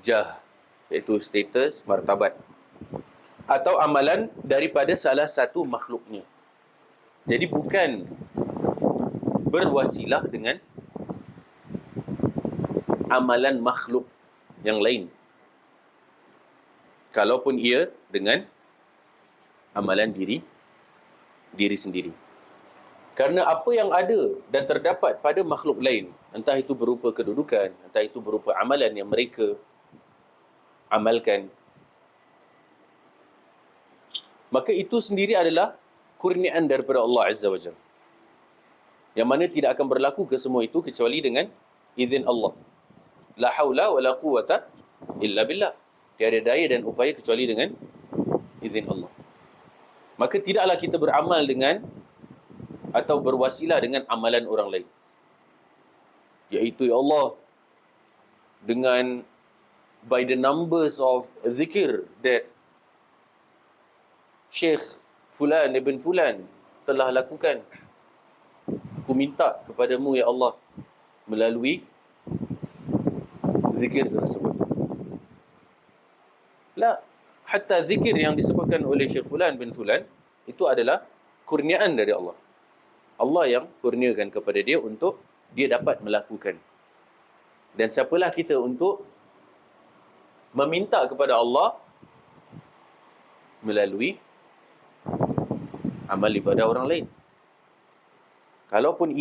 Jah, iaitu status, martabat. Atau amalan daripada salah satu makhluknya. Jadi bukan berwasilah dengan amalan makhluk yang lain. Kalaupun ia dengan amalan diri sendiri. Karena apa yang ada dan terdapat pada makhluk lain, entah itu berupa kedudukan, entah itu berupa amalan yang mereka amalkan, maka itu sendiri adalah kurniaan daripada Allah Azza wa Jalla. Yang mana tidak akan berlaku ke semua itu kecuali dengan izin Allah. La haula wa la quwata illa billah. Tiada daya dan upaya kecuali dengan izin Allah. Maka tidaklah kita beramal dengan atau berwasilah dengan amalan orang lain. Iaitu, ya Allah, dengan by the numbers of zikir that Syekh Fulan ibn Fulan telah lakukan, aku minta kepadamu, ya Allah, melalui zikir tersebut. La, hatta zikir yang disebutkan oleh Syekh Fulan bin Fulan itu adalah kurniaan dari Allah. Allah yang kurniakan kepada dia untuk dia dapat melakukan. Dan siapalah kita untuk meminta kepada Allah melalui amal ibadah orang lain. Kalaupun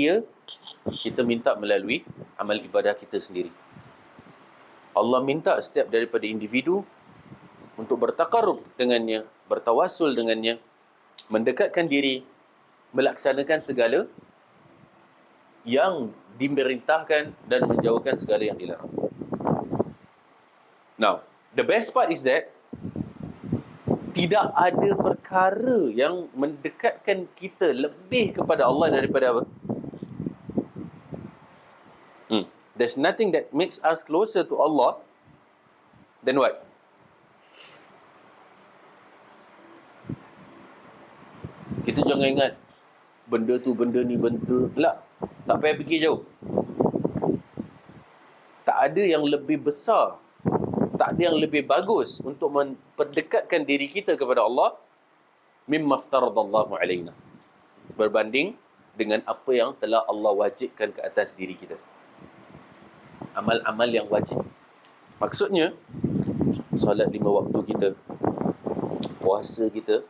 kita minta melalui amal ibadah kita sendiri. Allah minta setiap daripada individu untuk bertaqarrub dengannya, bertawassul dengannya, mendekatkan diri, melaksanakan segala yang dimerintahkan dan menjauhkan segala yang dilarang. Now, the best part is that tidak ada perkara yang mendekatkan kita lebih kepada Allah daripada apa? There's nothing that makes us closer to Allah than what? Kita jangan ingat benda tu, benda ni, benda lah. Tak payah fikir jauh. Tak ada yang lebih besar, tak ada yang lebih bagus untuk memperdekatkan diri kita kepada Allah mimma aftaradallahu alaina, berbanding dengan apa yang telah Allah wajibkan ke atas diri kita. Amal-amal yang wajib. Maksudnya, solat 5 waktu kita, puasa kita,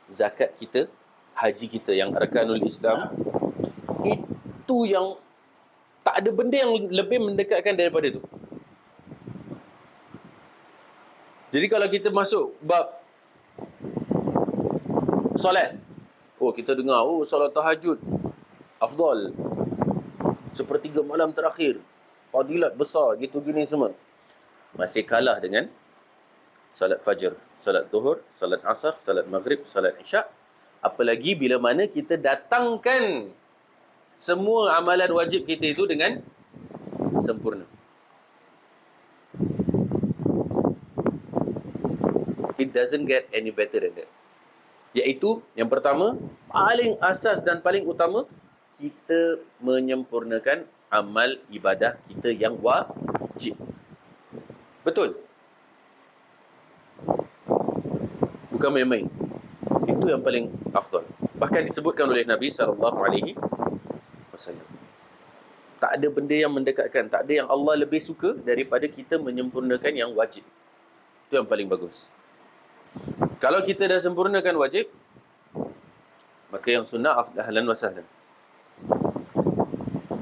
zakat kita, haji kita yang arkanul Islam, itu yang tak ada benda yang lebih mendekatkan daripada itu. Jadi kalau kita masuk bab solat, kita dengar, solat tahajud afdal, sepertiga malam terakhir, fadilat besar, gitu gini semua. Masih kalah dengan salat fajr, salat zuhur, salat asar, salat maghrib, salat isyak. Apalagi bila mana kita datangkan semua amalan wajib kita itu dengan sempurna. It doesn't get any better than that. Iaitu, yang pertama, paling asas dan paling utama, kita menyempurnakan amal ibadah kita yang wajib. Betul? Bukan main-main. Itu yang paling afdal. Bahkan disebutkan oleh Nabi SAW. Tak ada benda yang mendekatkan, tak ada yang Allah lebih suka daripada kita menyempurnakan yang wajib. Itu yang paling bagus. Kalau kita dah sempurnakan wajib, maka yang sunnah ahlan wa sahlan.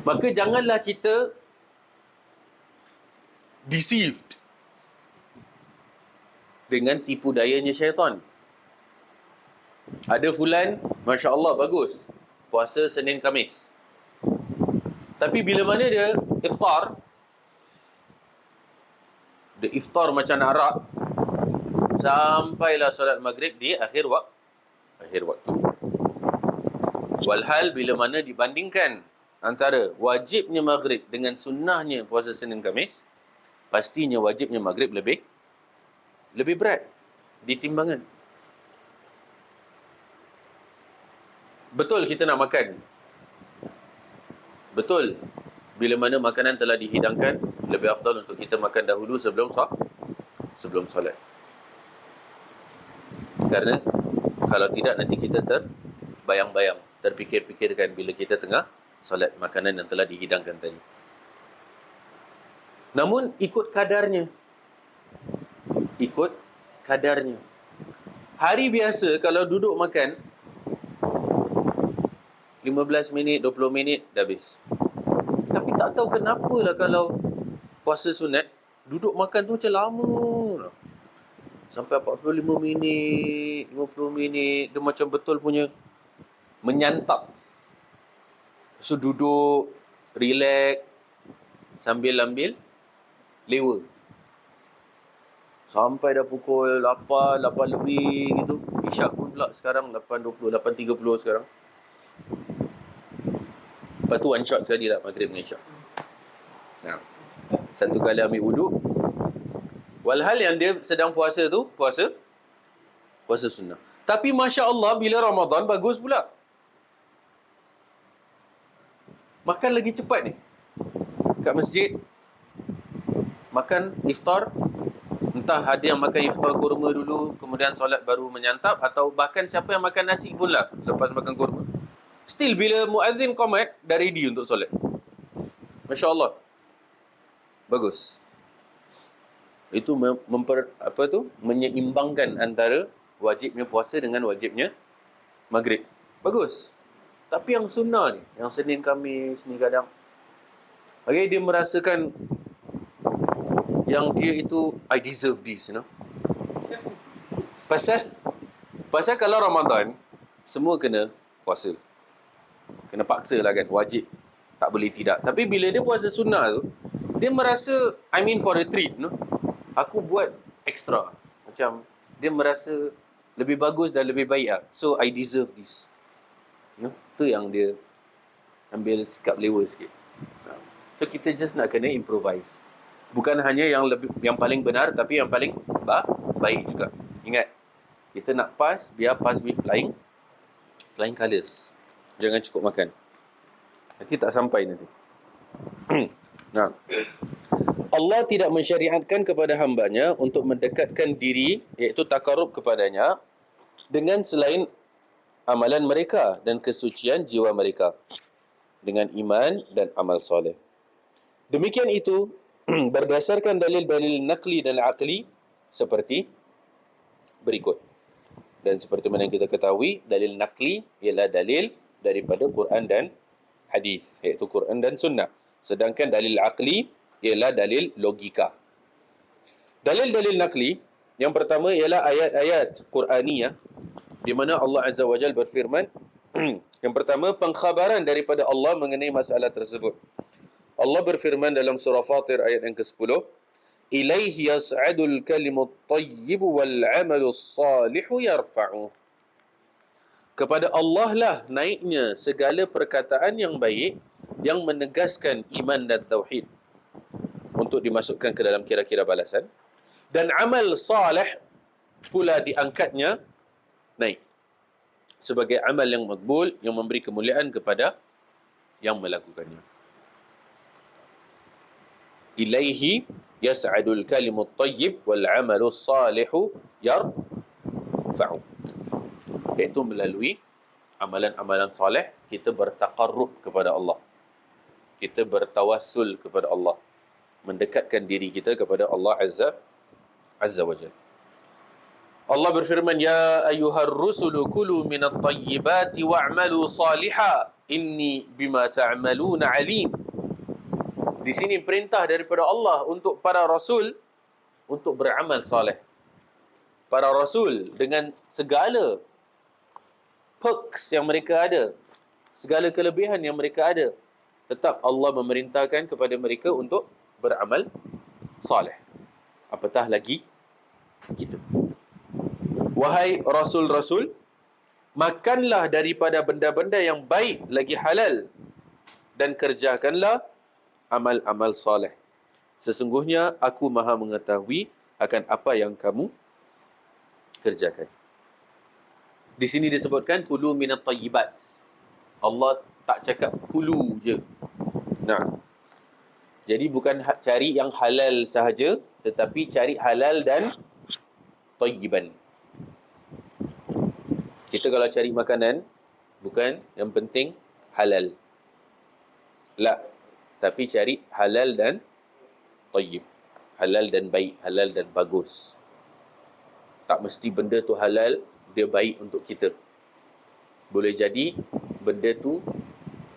Maka janganlah kita deceived dengan tipu dayanya syaitan. Ada fulan, Masya Allah, bagus, puasa Senin Khamis. Tapi bila mana dia iftar, macam nak rak, sampailah solat maghrib di akhir waktu. Walhal bila mana dibandingkan antara wajibnya maghrib dengan sunnahnya puasa Senin Khamis, pastinya wajibnya maghrib lebih berat di timbangan. Betul kita nak makan. Betul bila mana makanan telah dihidangkan, lebih afdal untuk kita makan dahulu sebelum solat. Karena kalau tidak nanti kita terbayang-bayang, terfikir-fikirkan bila kita tengah solat makanan yang telah dihidangkan tadi. Namun ikut kadarnya. Hari biasa kalau duduk makan 15 minit, 20 minit dah habis. Tapi tak tahu kenapalah kalau puasa sunat, duduk makan tu macam lama. Sampai 45 minit, 50 minit, dia macam betul punya menyantap. So duduk, relax, sambil ambil lewa. Sampai dah pukul 8 lebih gitu. Isyak pun pula sekarang 8.20, 8.30 sekarang. Lepas tu one shot sekali lah maghrib dengan isyak. Nah, satu kali ambil wuduk. Walhal yang dia sedang puasa tu, puasa sunnah. Tapi Masya Allah, bila Ramadan, bagus pula. Makan lagi cepat ni. Kat masjid, makan iftar. Entah ada yang makan iftar kurma dulu, kemudian solat baru menyantap. Atau bahkan siapa yang makan nasi pun lah lepas makan kurma. Still, bila muazzin qomat, dah ready untuk solat. Masya Allah. Bagus. Itu menyeimbangkan antara wajibnya puasa dengan wajibnya maghrib. Bagus. Tapi yang sunnah ni, yang Senin Khamis ni kadang, dia merasakan yang dia itu, I deserve this, you know. Pasal kalau Ramadan, semua kena puasa. Kena paksa lah kan, wajib. Tak boleh tidak. Tapi bila dia puasa sunnah tu, dia merasa, I'm in for a treat, no? Aku buat extra. Macam, dia merasa lebih bagus dan lebih baik lah. So, I deserve this. No? Tu yang dia ambil sikap lewa sikit. So, kita just nak kena improvise. Bukan hanya yang paling benar, tapi yang paling baik juga. Ingat, kita nak pass, biar pass with flying colours. Jangan cukup makan. Nanti tak sampai nanti. Nah, Allah tidak mensyariatkan kepada hambanya untuk mendekatkan diri, iaitu takarub kepadanya, dengan selain amalan mereka dan kesucian jiwa mereka, dengan iman dan amal soleh. Demikian itu, berdasarkan dalil-dalil naqli dan aqli, seperti berikut. Dan seperti mana yang kita ketahui, dalil naqli ialah dalil daripada Quran dan hadis, iaitu Quran dan sunnah. Sedangkan dalil aqli ialah dalil logika. Dalil-dalil naqli, yang pertama ialah ayat-ayat Quraniyah, di mana Allah Azza wa Jalla berfirman. Yang pertama, pengkhabaran daripada Allah mengenai masalah tersebut. Allah berfirman dalam surah Fatir ayat yang ke-10, ilaihi yas'adul kalimut tayyib wal 'amalus salihu yarfa'u. Kepada Allah lah naiknya segala perkataan yang baik yang menegaskan iman dan tauhid untuk dimasukkan ke dalam kira-kira balasan, dan amal salih pula diangkatnya naik sebagai amal yang makbul yang memberi kemuliaan kepada yang melakukannya. Ilaihi yas'adul kalimut tayyib wal 'amalus salihu yarfa'u. Iaitu melalui amalan-amalan soleh kita bertaqarrub kepada Allah. Kita bertawassul kepada Allah, mendekatkan diri kita kepada Allah Azza wa Jalla. Allah berfirman, ya ayyuhar rusulu kulu minat tayyibati wa'malu saliha inni bima ta'maluna alim. Di sini perintah daripada Allah untuk para rasul untuk beramal soleh. Para rasul dengan segala perks yang mereka ada, segala kelebihan yang mereka ada, tetap Allah memerintahkan kepada mereka untuk beramal soleh. Apatah lagi kita. Wahai rasul-rasul, makanlah daripada benda-benda yang baik lagi halal dan kerjakanlah amal-amal soleh. Sesungguhnya aku maha mengetahui akan apa yang kamu kerjakan. Di sini disebutkan kulu minat tayyibat. Allah tak cakap kulu je. Nah, jadi bukan cari yang halal sahaja, tetapi cari halal dan tayyiban. Kita kalau cari makanan, bukan yang penting halal. La, tapi cari halal dan tayyib. Halal dan baik, halal dan bagus. Tak mesti benda tu halal, dia baik untuk kita. Boleh jadi benda tu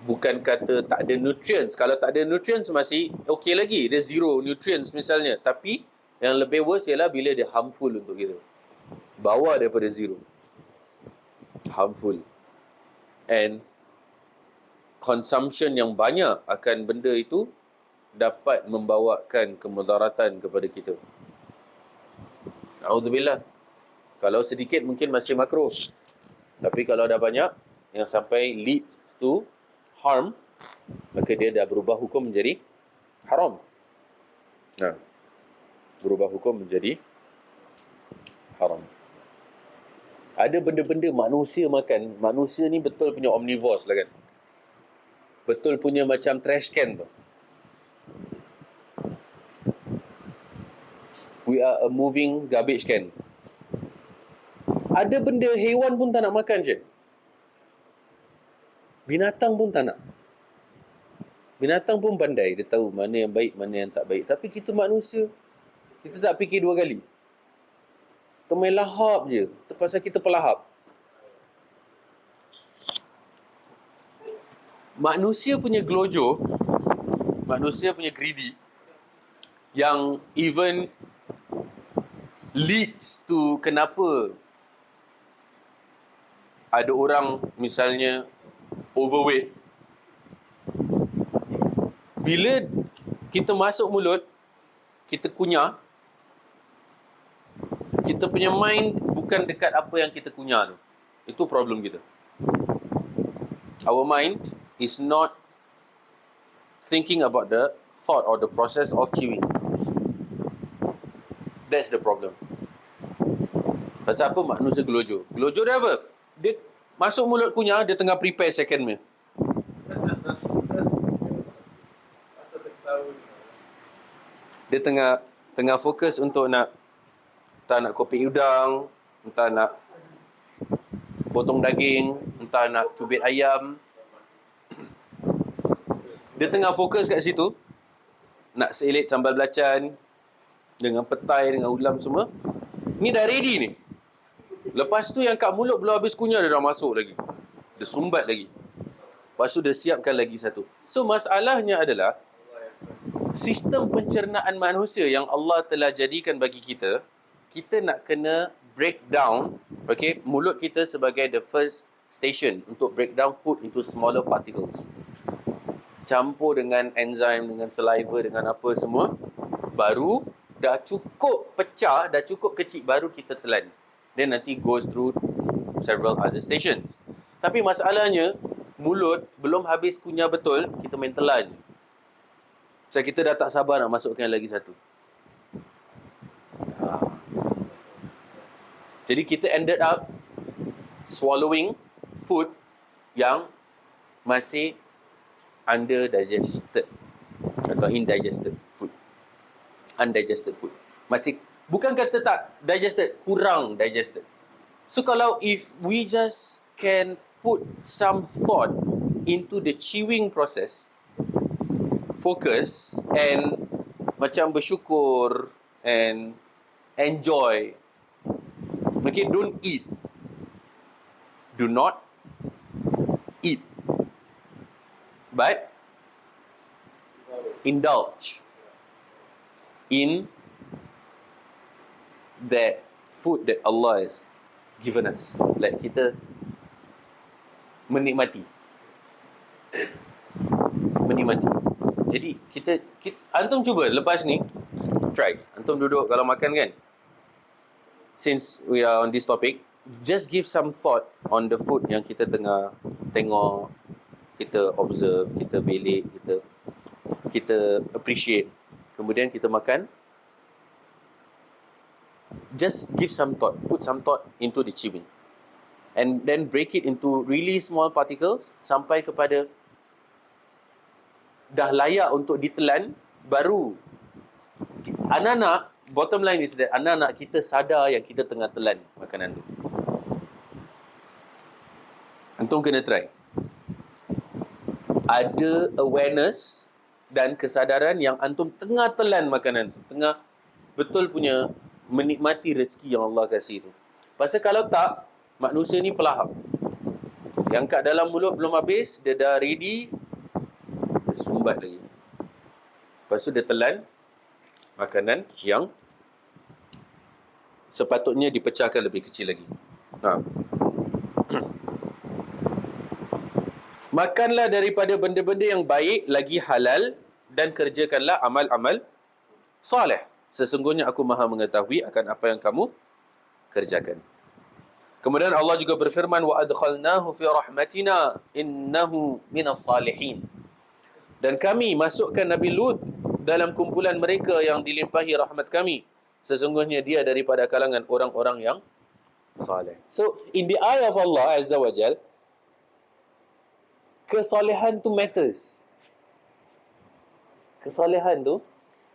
bukan kata tak ada nutrients. Kalau tak ada nutrients masih okey lagi. Dia zero nutrients misalnya. Tapi yang lebih worse ialah bila dia harmful untuk kita. Bawah daripada zero. Harmful. And consumption yang banyak akan benda itu dapat membawakan kemudaratan kepada kita. Na'udzubillah. Kalau sedikit mungkin masih makruh. Tapi kalau dah banyak yang sampai lead to harm, maka dia dah berubah hukum menjadi haram. Nah, berubah hukum menjadi haram. Ada benda-benda manusia makan. Manusia ni betul punya omnivores lah kan. Betul punya macam trash can tu. We are a moving garbage can. Ada benda haiwan pun tak nak makan je. Binatang pun tak nak. Binatang pun pandai. Dia tahu mana yang baik, mana yang tak baik. Tapi kita manusia, kita tak fikir dua kali. Kita main lahap je. Terpaksa kita pelahap. Manusia punya gelojoh, manusia punya greedy, yang even leads to kenapa ada orang misalnya overweight. Bila kita masuk mulut, kita kunyah, kita punya mind bukan dekat apa yang kita kunyah tu. Itu problem kita. Our mind is not thinking about the thought or the process of chewing. That's the problem. Pasal apa manusia gelojoh? Gelojoh dia apa? Dia masuk mulut kunyah, dia tengah prepare second meal. Dia tengah fokus untuk entah nak kopi udang, entah nak potong daging, entah nak cubit ayam. Dia tengah fokus kat situ. Nak selit sambal belacan dengan petai, dengan ulam semua. Ni dah ready ni. Lepas tu yang kat mulut belum habis kunyah, dia dah masuk lagi. Dia sumbat lagi. Lepas tu dia siapkan lagi satu. So masalahnya adalah sistem pencernaan manusia yang Allah telah jadikan bagi kita, kita nak kena break down, okay, mulut kita sebagai the first station untuk break down food into smaller particles. Campur dengan enzim, dengan saliva, dengan apa semua, baru dah cukup pecah, dah cukup kecil, baru kita telan. Then nanti goes through several other stations. Tapi masalahnya, mulut belum habis kunyah betul, kita main telan. So kita dah tak sabar nak masukkan lagi satu. Jadi kita ended up swallowing food yang masih under digested atau indigested food. Undigested food. Masih, bukan kata tak digested, kurang digested. So kalau if we just can put some thought into the chewing process, focus and macam bersyukur and enjoy. Okay, don't eat. Do not eat. But indulge in that food that Allah has given us. Like kita menikmati. Jadi kita antum cuba lepas ni try. Antum duduk kalau makan kan. Since we are on this topic, just give some thought on the food yang kita tengah tengok, kita observe, kita belik, kita appreciate. Kemudian kita makan. Just give some thought, put some thought into the chewing. And then break it into really small particles sampai kepada dah layak untuk ditelan, baru anak-anak, bottom line is that anak-anak kita sadar yang kita tengah telan makanan tu. Antum kena try. Ada awareness dan kesadaran yang antum tengah telan makanan tu, tengah betul punya menikmati rezeki yang Allah kasih tu. Pasal kalau tak, manusia ni pelahap. Yang kat dalam mulut belum habis, dia dah ready, dia sumbat lagi. Lepas tu dia telan makanan yang sepatutnya dipecahkan lebih kecil lagi. Makanlah daripada benda-benda yang baik lagi halal dan kerjakanlah amal-amal soleh. Sesungguhnya aku maha mengetahui akan apa yang kamu kerjakan. Kemudian Allah juga berfirman, wa adkhalnahu fi rahmatina innahu minas salihin. Dan kami masukkan Nabi Lut dalam kumpulan mereka yang dilimpahi rahmat kami. Sesungguhnya dia daripada kalangan orang-orang yang saleh. So, in the eye of Allah Azza wa Jal, kesalehan tu matters. Kesalehan tu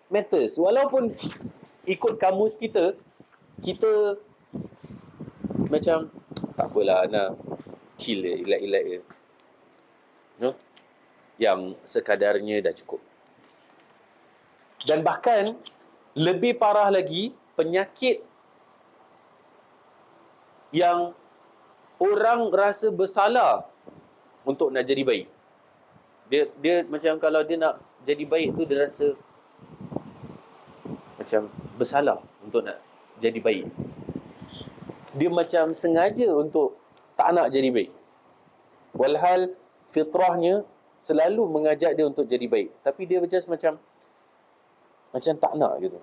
matters. Walaupun ikut kamus kita macam tak apalah, nak chill je, relax je. No? Yang sekadarnya dah cukup. Dan bahkan lebih parah lagi, penyakit yang orang rasa bersalah untuk nak jadi baik. Dia macam kalau dia nak jadi baik tu, dia rasa macam bersalah untuk nak jadi baik. Dia macam sengaja untuk tak nak jadi baik. Walhal fitrahnya selalu mengajak dia untuk jadi baik. Tapi dia macam tak nak gitu.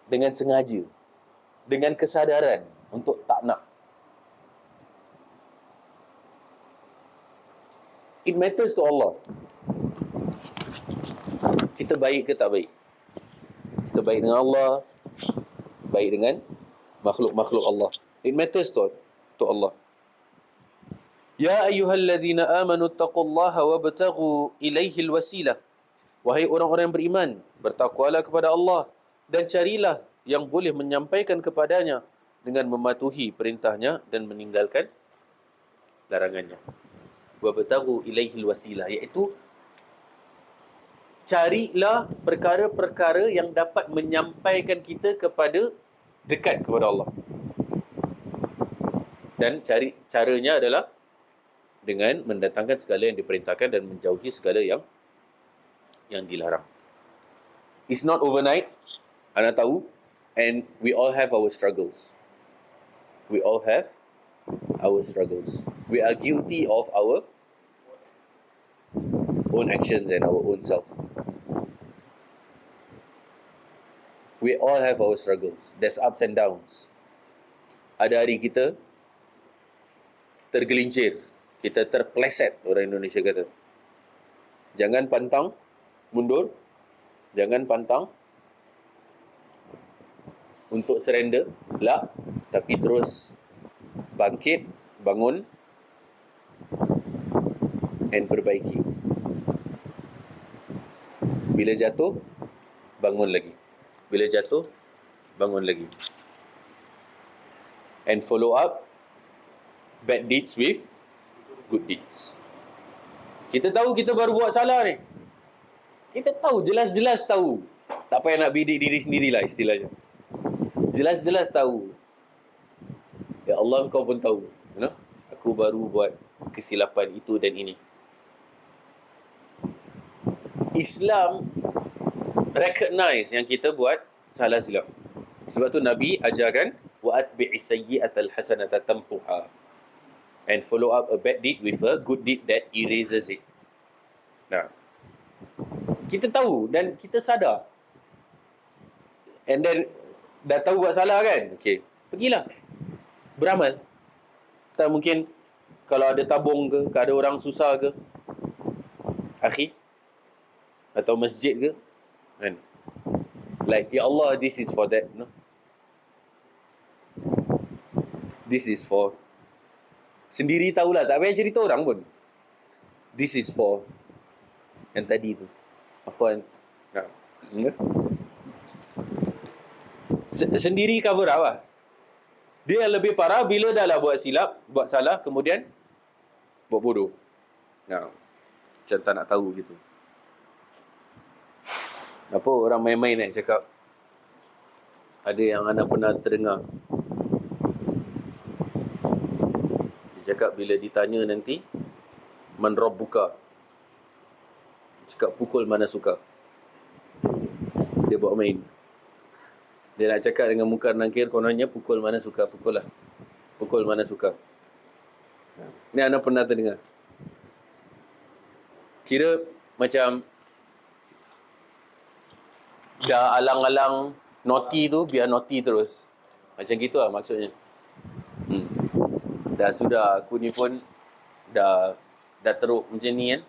Dengan sengaja. Dengan kesadaran untuk tak nak. It matters to Allah. Kita baik ke tak baik? Kita baik dengan Allah, baik dengan makhluk-makhluk Allah. It matters to Allah. Ya ayyuhallazina amanu taqullaha wabtaghu ilaihil wasilah. Wahai orang-orang yang beriman, bertakwalah kepada Allah dan carilah yang boleh menyampaikan kepadanya dengan mematuhi perintahnya dan meninggalkan larangannya. Wabtaghu ilaihil wasilah, iaitu carilah perkara-perkara yang dapat menyampaikan kita kepada dekat kepada Allah. Dan caranya adalah dengan mendatangkan segala yang diperintahkan dan menjauhi segala yang dilarang. It's not overnight, anda tahu, and we all have our struggles. We all have our struggles. We are guilty of our own actions and our own self. We all have our struggles. There's ups and downs. Ada hari kita tergelincir, kita terpleset, orang Indonesia kata. Jangan pantang mundur, jangan pantang untuk surrender, tapi terus bangkit, bangun, and perbaiki. Bila jatuh, bangun lagi. Bila jatuh, bangun lagi. And follow up bad deeds with good deeds. Kita tahu kita baru buat salah ni. Kita tahu, jelas-jelas tahu. Tak payah nak bidik diri sendirilah istilahnya. Jelas-jelas tahu. Ya Allah, kau pun tahu. You know? Aku baru buat kesilapan itu dan ini. Islam recognize yang kita buat salah silap. Sebab tu Nabi ajarkan wa atbi'is sayyi'atal hasanata tamhuha, and follow up a bad deed with a good deed that erases it. Nah, kita tahu dan kita sadar. And then dah tahu buat salah kan? Okey, pergilah beramal. Tak mungkin kalau ada tabung ke, ada orang susah ke, akhi, atau masjid ke, kan? Like, ya Allah, this is for that, no? This is for, sendiri tahulah, tak payah cerita orang pun. This is for yang tadi tu. Afwan. Nah. Sendiri cover up lah. Dia yang lebih parah bila dah lah buat silap, buat salah, kemudian buat bodoh. Nah, macam tak nak tahu gitu. Apa orang main-main nak cakap? Ada yang anda pernah terdengar. Dia cakap bila ditanya nanti, man rabbuka, cakap pukul mana suka. Dia buat main. Dia nak cakap dengan mungkar nakir, kononnya pukul mana suka, pukul lah. Pukul mana suka. Ni anda pernah terdengar. Kira macam dah alang-alang naughty tu, biar naughty terus. Macam gitu lah maksudnya. Dah sudah, aku ni pun dah teruk macam ni kan.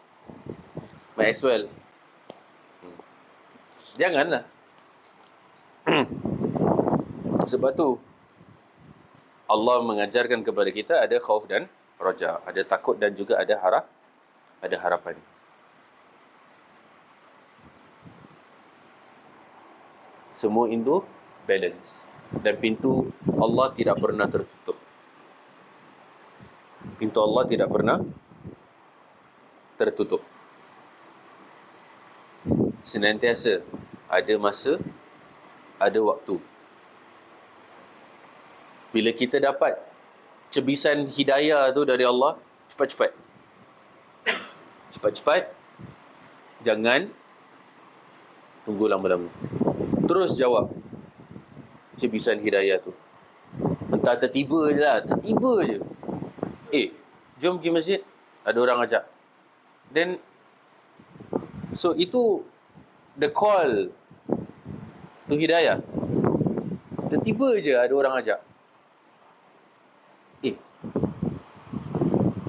Might as well. Janganlah. Sebab tu Allah mengajarkan kepada kita ada khauf dan raja, ada takut dan juga ada harapan. Semua itu balance. Dan pintu Allah tidak pernah tertutup. Pintu Allah tidak pernah tertutup. Senantiasa ada masa, ada waktu. Bila kita dapat cebisan hidayah tu dari Allah, cepat-cepat. Cepat-cepat. Jangan tunggu lama-lama. Terus jawab cebisan hidayah tu. Entah tertiba je lah. Tertiba je. Jom pergi masjid. Ada orang ajak. Then, so itu the call to hidayah. Tertiba je ada orang ajak.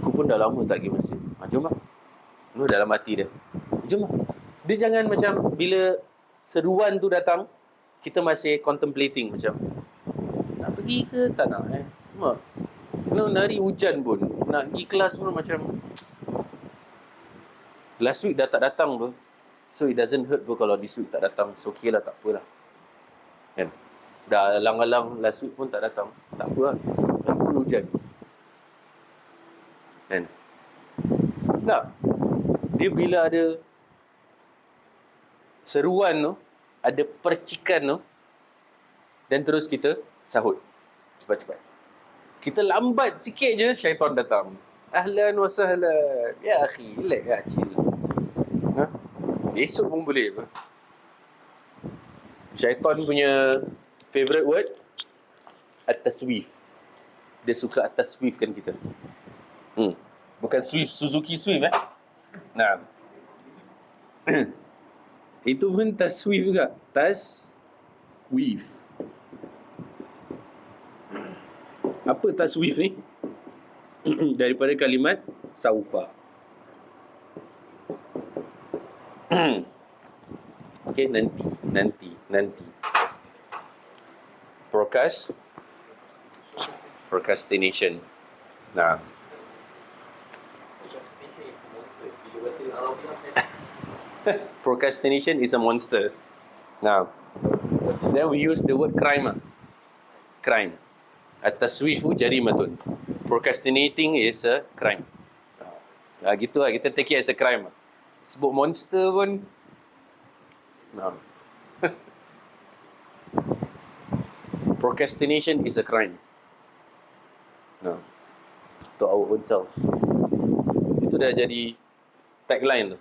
Aku pun dah lama tak pergi masjid. Jom lah. Itu dalam hati dia. Jom lah. Dia jangan macam bila seruan tu datang, kita masih contemplating macam nak pergi ke tak nak hari hujan pun nak pergi kelas pun macam last week dah tak datang pun, so it doesn't hurt pun kalau this week tak datang, so okay lah, tak apalah kan. Dah alang-alang last week pun tak datang, tak apa lah, pun hujan kan. Tak, dia bila ada seruan tu, ada percikan tu, dan terus kita sahut cepat-cepat. Kita lambat sikit je, syaitan datang. Ahlan wa sahlan. Ya akhi, relax lah, chill. Esok pun boleh apa. Syaitan punya favourite word, at-taswif. Dia suka at-taswif kan kita. Bukan Swift, Suzuki Swift Nah. Itu pun taswif juga. taswif. Apa taswif ni? Daripada kalimat saufa. Okey, nanti. Procrastination. Nah. Procrastination is a monster. Now, then we use the word crime. Crime. At-taswifu jarimatun. Procrastinating is a crime. Gitu lah, kita take it as a crime. Sebut monster pun. No. Procrastination is a crime. No. To our own self. Itu dah jadi tagline tu.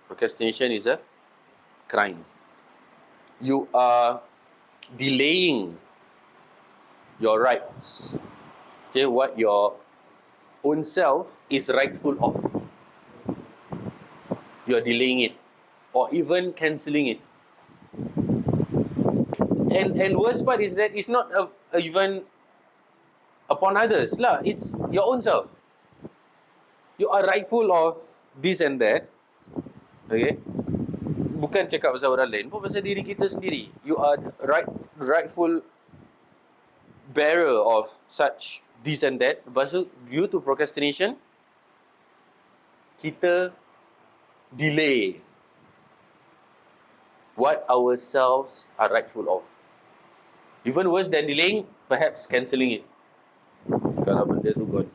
Procrastination is a crime. You are delaying your rights. Okay, what your own self is rightful of. You are delaying it, or even cancelling it. And worst part is that it's not even upon others lah. It's your own self. You are rightful of this and that. Okay. Bukan cakap pasal orang lain, pun pasal diri kita sendiri. You are rightful bearer of such this and that. Lepas tu, due to procrastination, kita delay what ourselves are rightful of. Even worse than delaying, perhaps cancelling it. Kalau benda tu gone.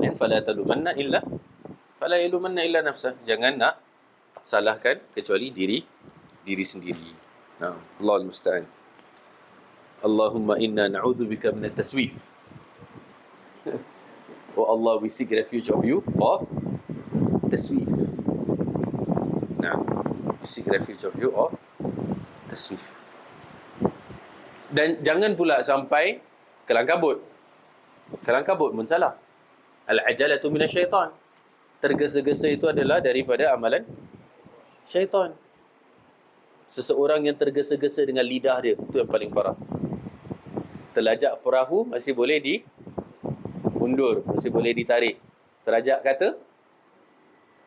Dan fala talumanna illa nafsah. Jangan nak salahkan kecuali diri sendiri. Nah, Allahul musta'an. Allahumma inna na'udzubika minat taswif. Oh Allah, we seek refuge of you of taswif. Nah, we seek refuge of you of taswif. Dan jangan pula sampai kelang kabut. Kelang kabut pun salah. Al-ajalatu minasyaitan. Tergesa-gesa itu adalah daripada amalan syaitan. Seseorang yang tergesa-gesa dengan lidah dia, itu yang paling parah. Terlajak perahu masih boleh diundur, masih boleh ditarik. Terajak kata,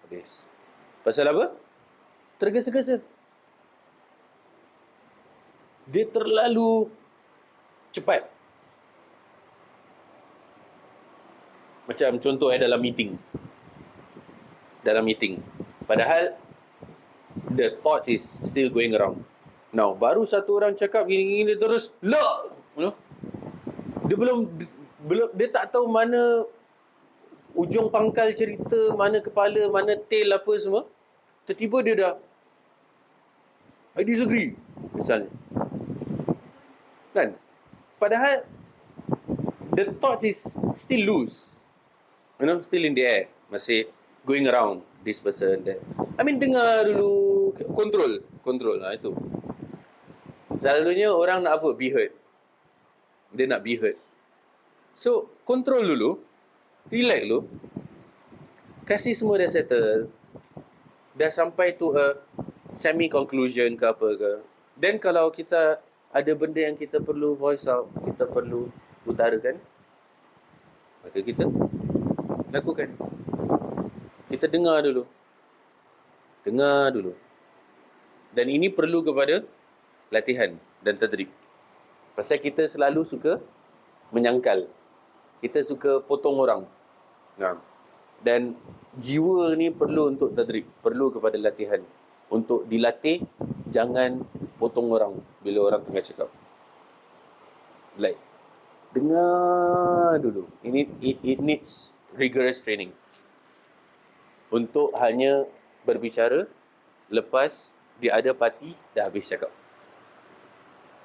habis. Pasal apa? Tergesa-gesa. Dia terlalu cepat. Macam contoh dalam meeting. Padahal the thought is still going around. Now, baru satu orang cakap gini-gini, dia terus dia belum dia tak tahu mana ujung pangkal cerita, mana kepala, mana tail apa semua. Tiba-tiba dia dah I disagree misalnya. Kan? Padahal the thought is still loose. Still in the air. Masih going around this person, that. I mean, dengar dulu, control lah itu. Selalunya orang nak apa? Be heard. Dia nak be heard. So, control dulu, relax dulu, kasih semua dah settle, dah sampai to a semi-conclusion ke apa ke. Then kalau kita ada benda yang kita perlu voice out, kita perlu utarakan, maka kita lakukan. Kita dengar dulu. Dan ini perlu kepada latihan dan tadrib. Pasal kita selalu suka menyangkal. Kita suka potong orang. Nah. Dan jiwa ni perlu untuk tadrib, perlu kepada latihan. Untuk dilatih, jangan potong orang bila orang tengah cakap. Like, dengar dulu. It needs rigorous training. Untuk hanya berbicara lepas dia ada parti dah habis cakap.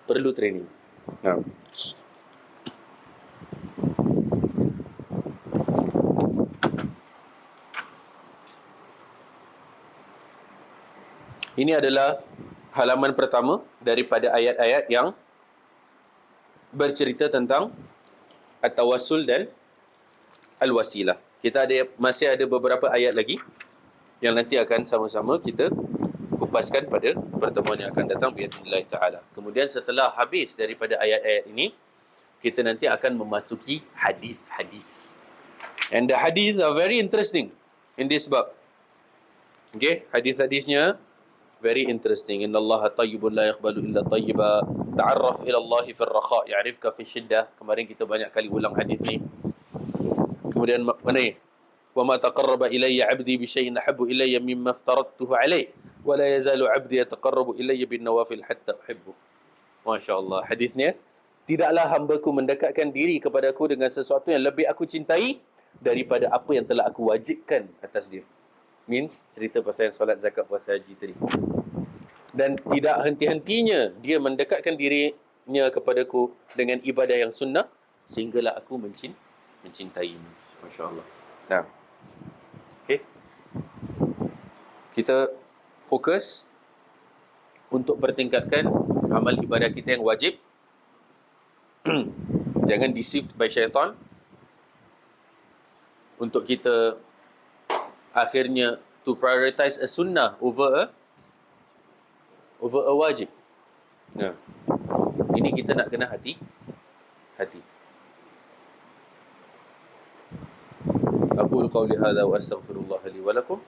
Perlu training. Nah. Ini adalah halaman pertama daripada ayat-ayat yang bercerita tentang at-tawassul dan al-wasilah. Masih ada beberapa ayat lagi yang nanti akan sama-sama kita kupaskan pada pertemuan yang akan datang biidznillah taala. Kemudian setelah habis daripada ayat-ayat ini, kita nanti akan memasuki hadis-hadis. And the hadis are very interesting in this bab. Okay, hadis-hadisnya very interesting. Innallaha tayyibun la yaqbalu illa tayyiba. Ta'arraf ila Allah fi ar-rakha, ya'rifka fi shiddah. Kemarin kita banyak kali ulang hadis ni. Kemudian mana ni? Wa ma taqarraba ilayya 'abdi bi shay'in ahabbu ilayya mimma aftaradtuhu alayhi wa la yazalu 'abdi yataqarrabu ilayya bin nawafil hatta uhibbu. Masya-Allah, hadisnya, tidaklah hamba-Ku mendekatkan diri kepadaku dengan sesuatu yang lebih aku cintai daripada apa yang telah aku wajibkan atas dia. Means cerita pasal solat, zakat, puasa, haji tadi. Dan tidak henti-hentinya dia mendekatkan dirinya kepadaku dengan ibadah yang sunnah sehinggalah aku mencintainya. Masya-Allah. Nah. Okey. Kita fokus untuk pertingkatkan amal ibadah kita yang wajib. Jangan deceived by syaitan untuk kita akhirnya to prioritize a sunnah over a wajib. Nah, ini kita nak kena hati. Aqulu qawli hadha wa astaghfirullah li wa lakum.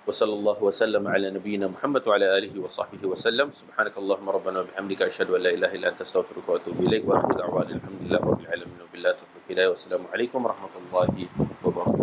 Wa sallallahu wa sallam ala nabiyyina Muhammad wa ala alihi wa sahbihi wa sallam. Subhanakallahumma rabbana wa bihamdika asyhadu an la ilaha illa anta astaghfiruka wa atubu ilaik wa akhiru da'wana alhamdulillahi rabbil alamin wa billahi taufiq hidayah. Wassalamu alaikum warahmatullahi wabarakatuh.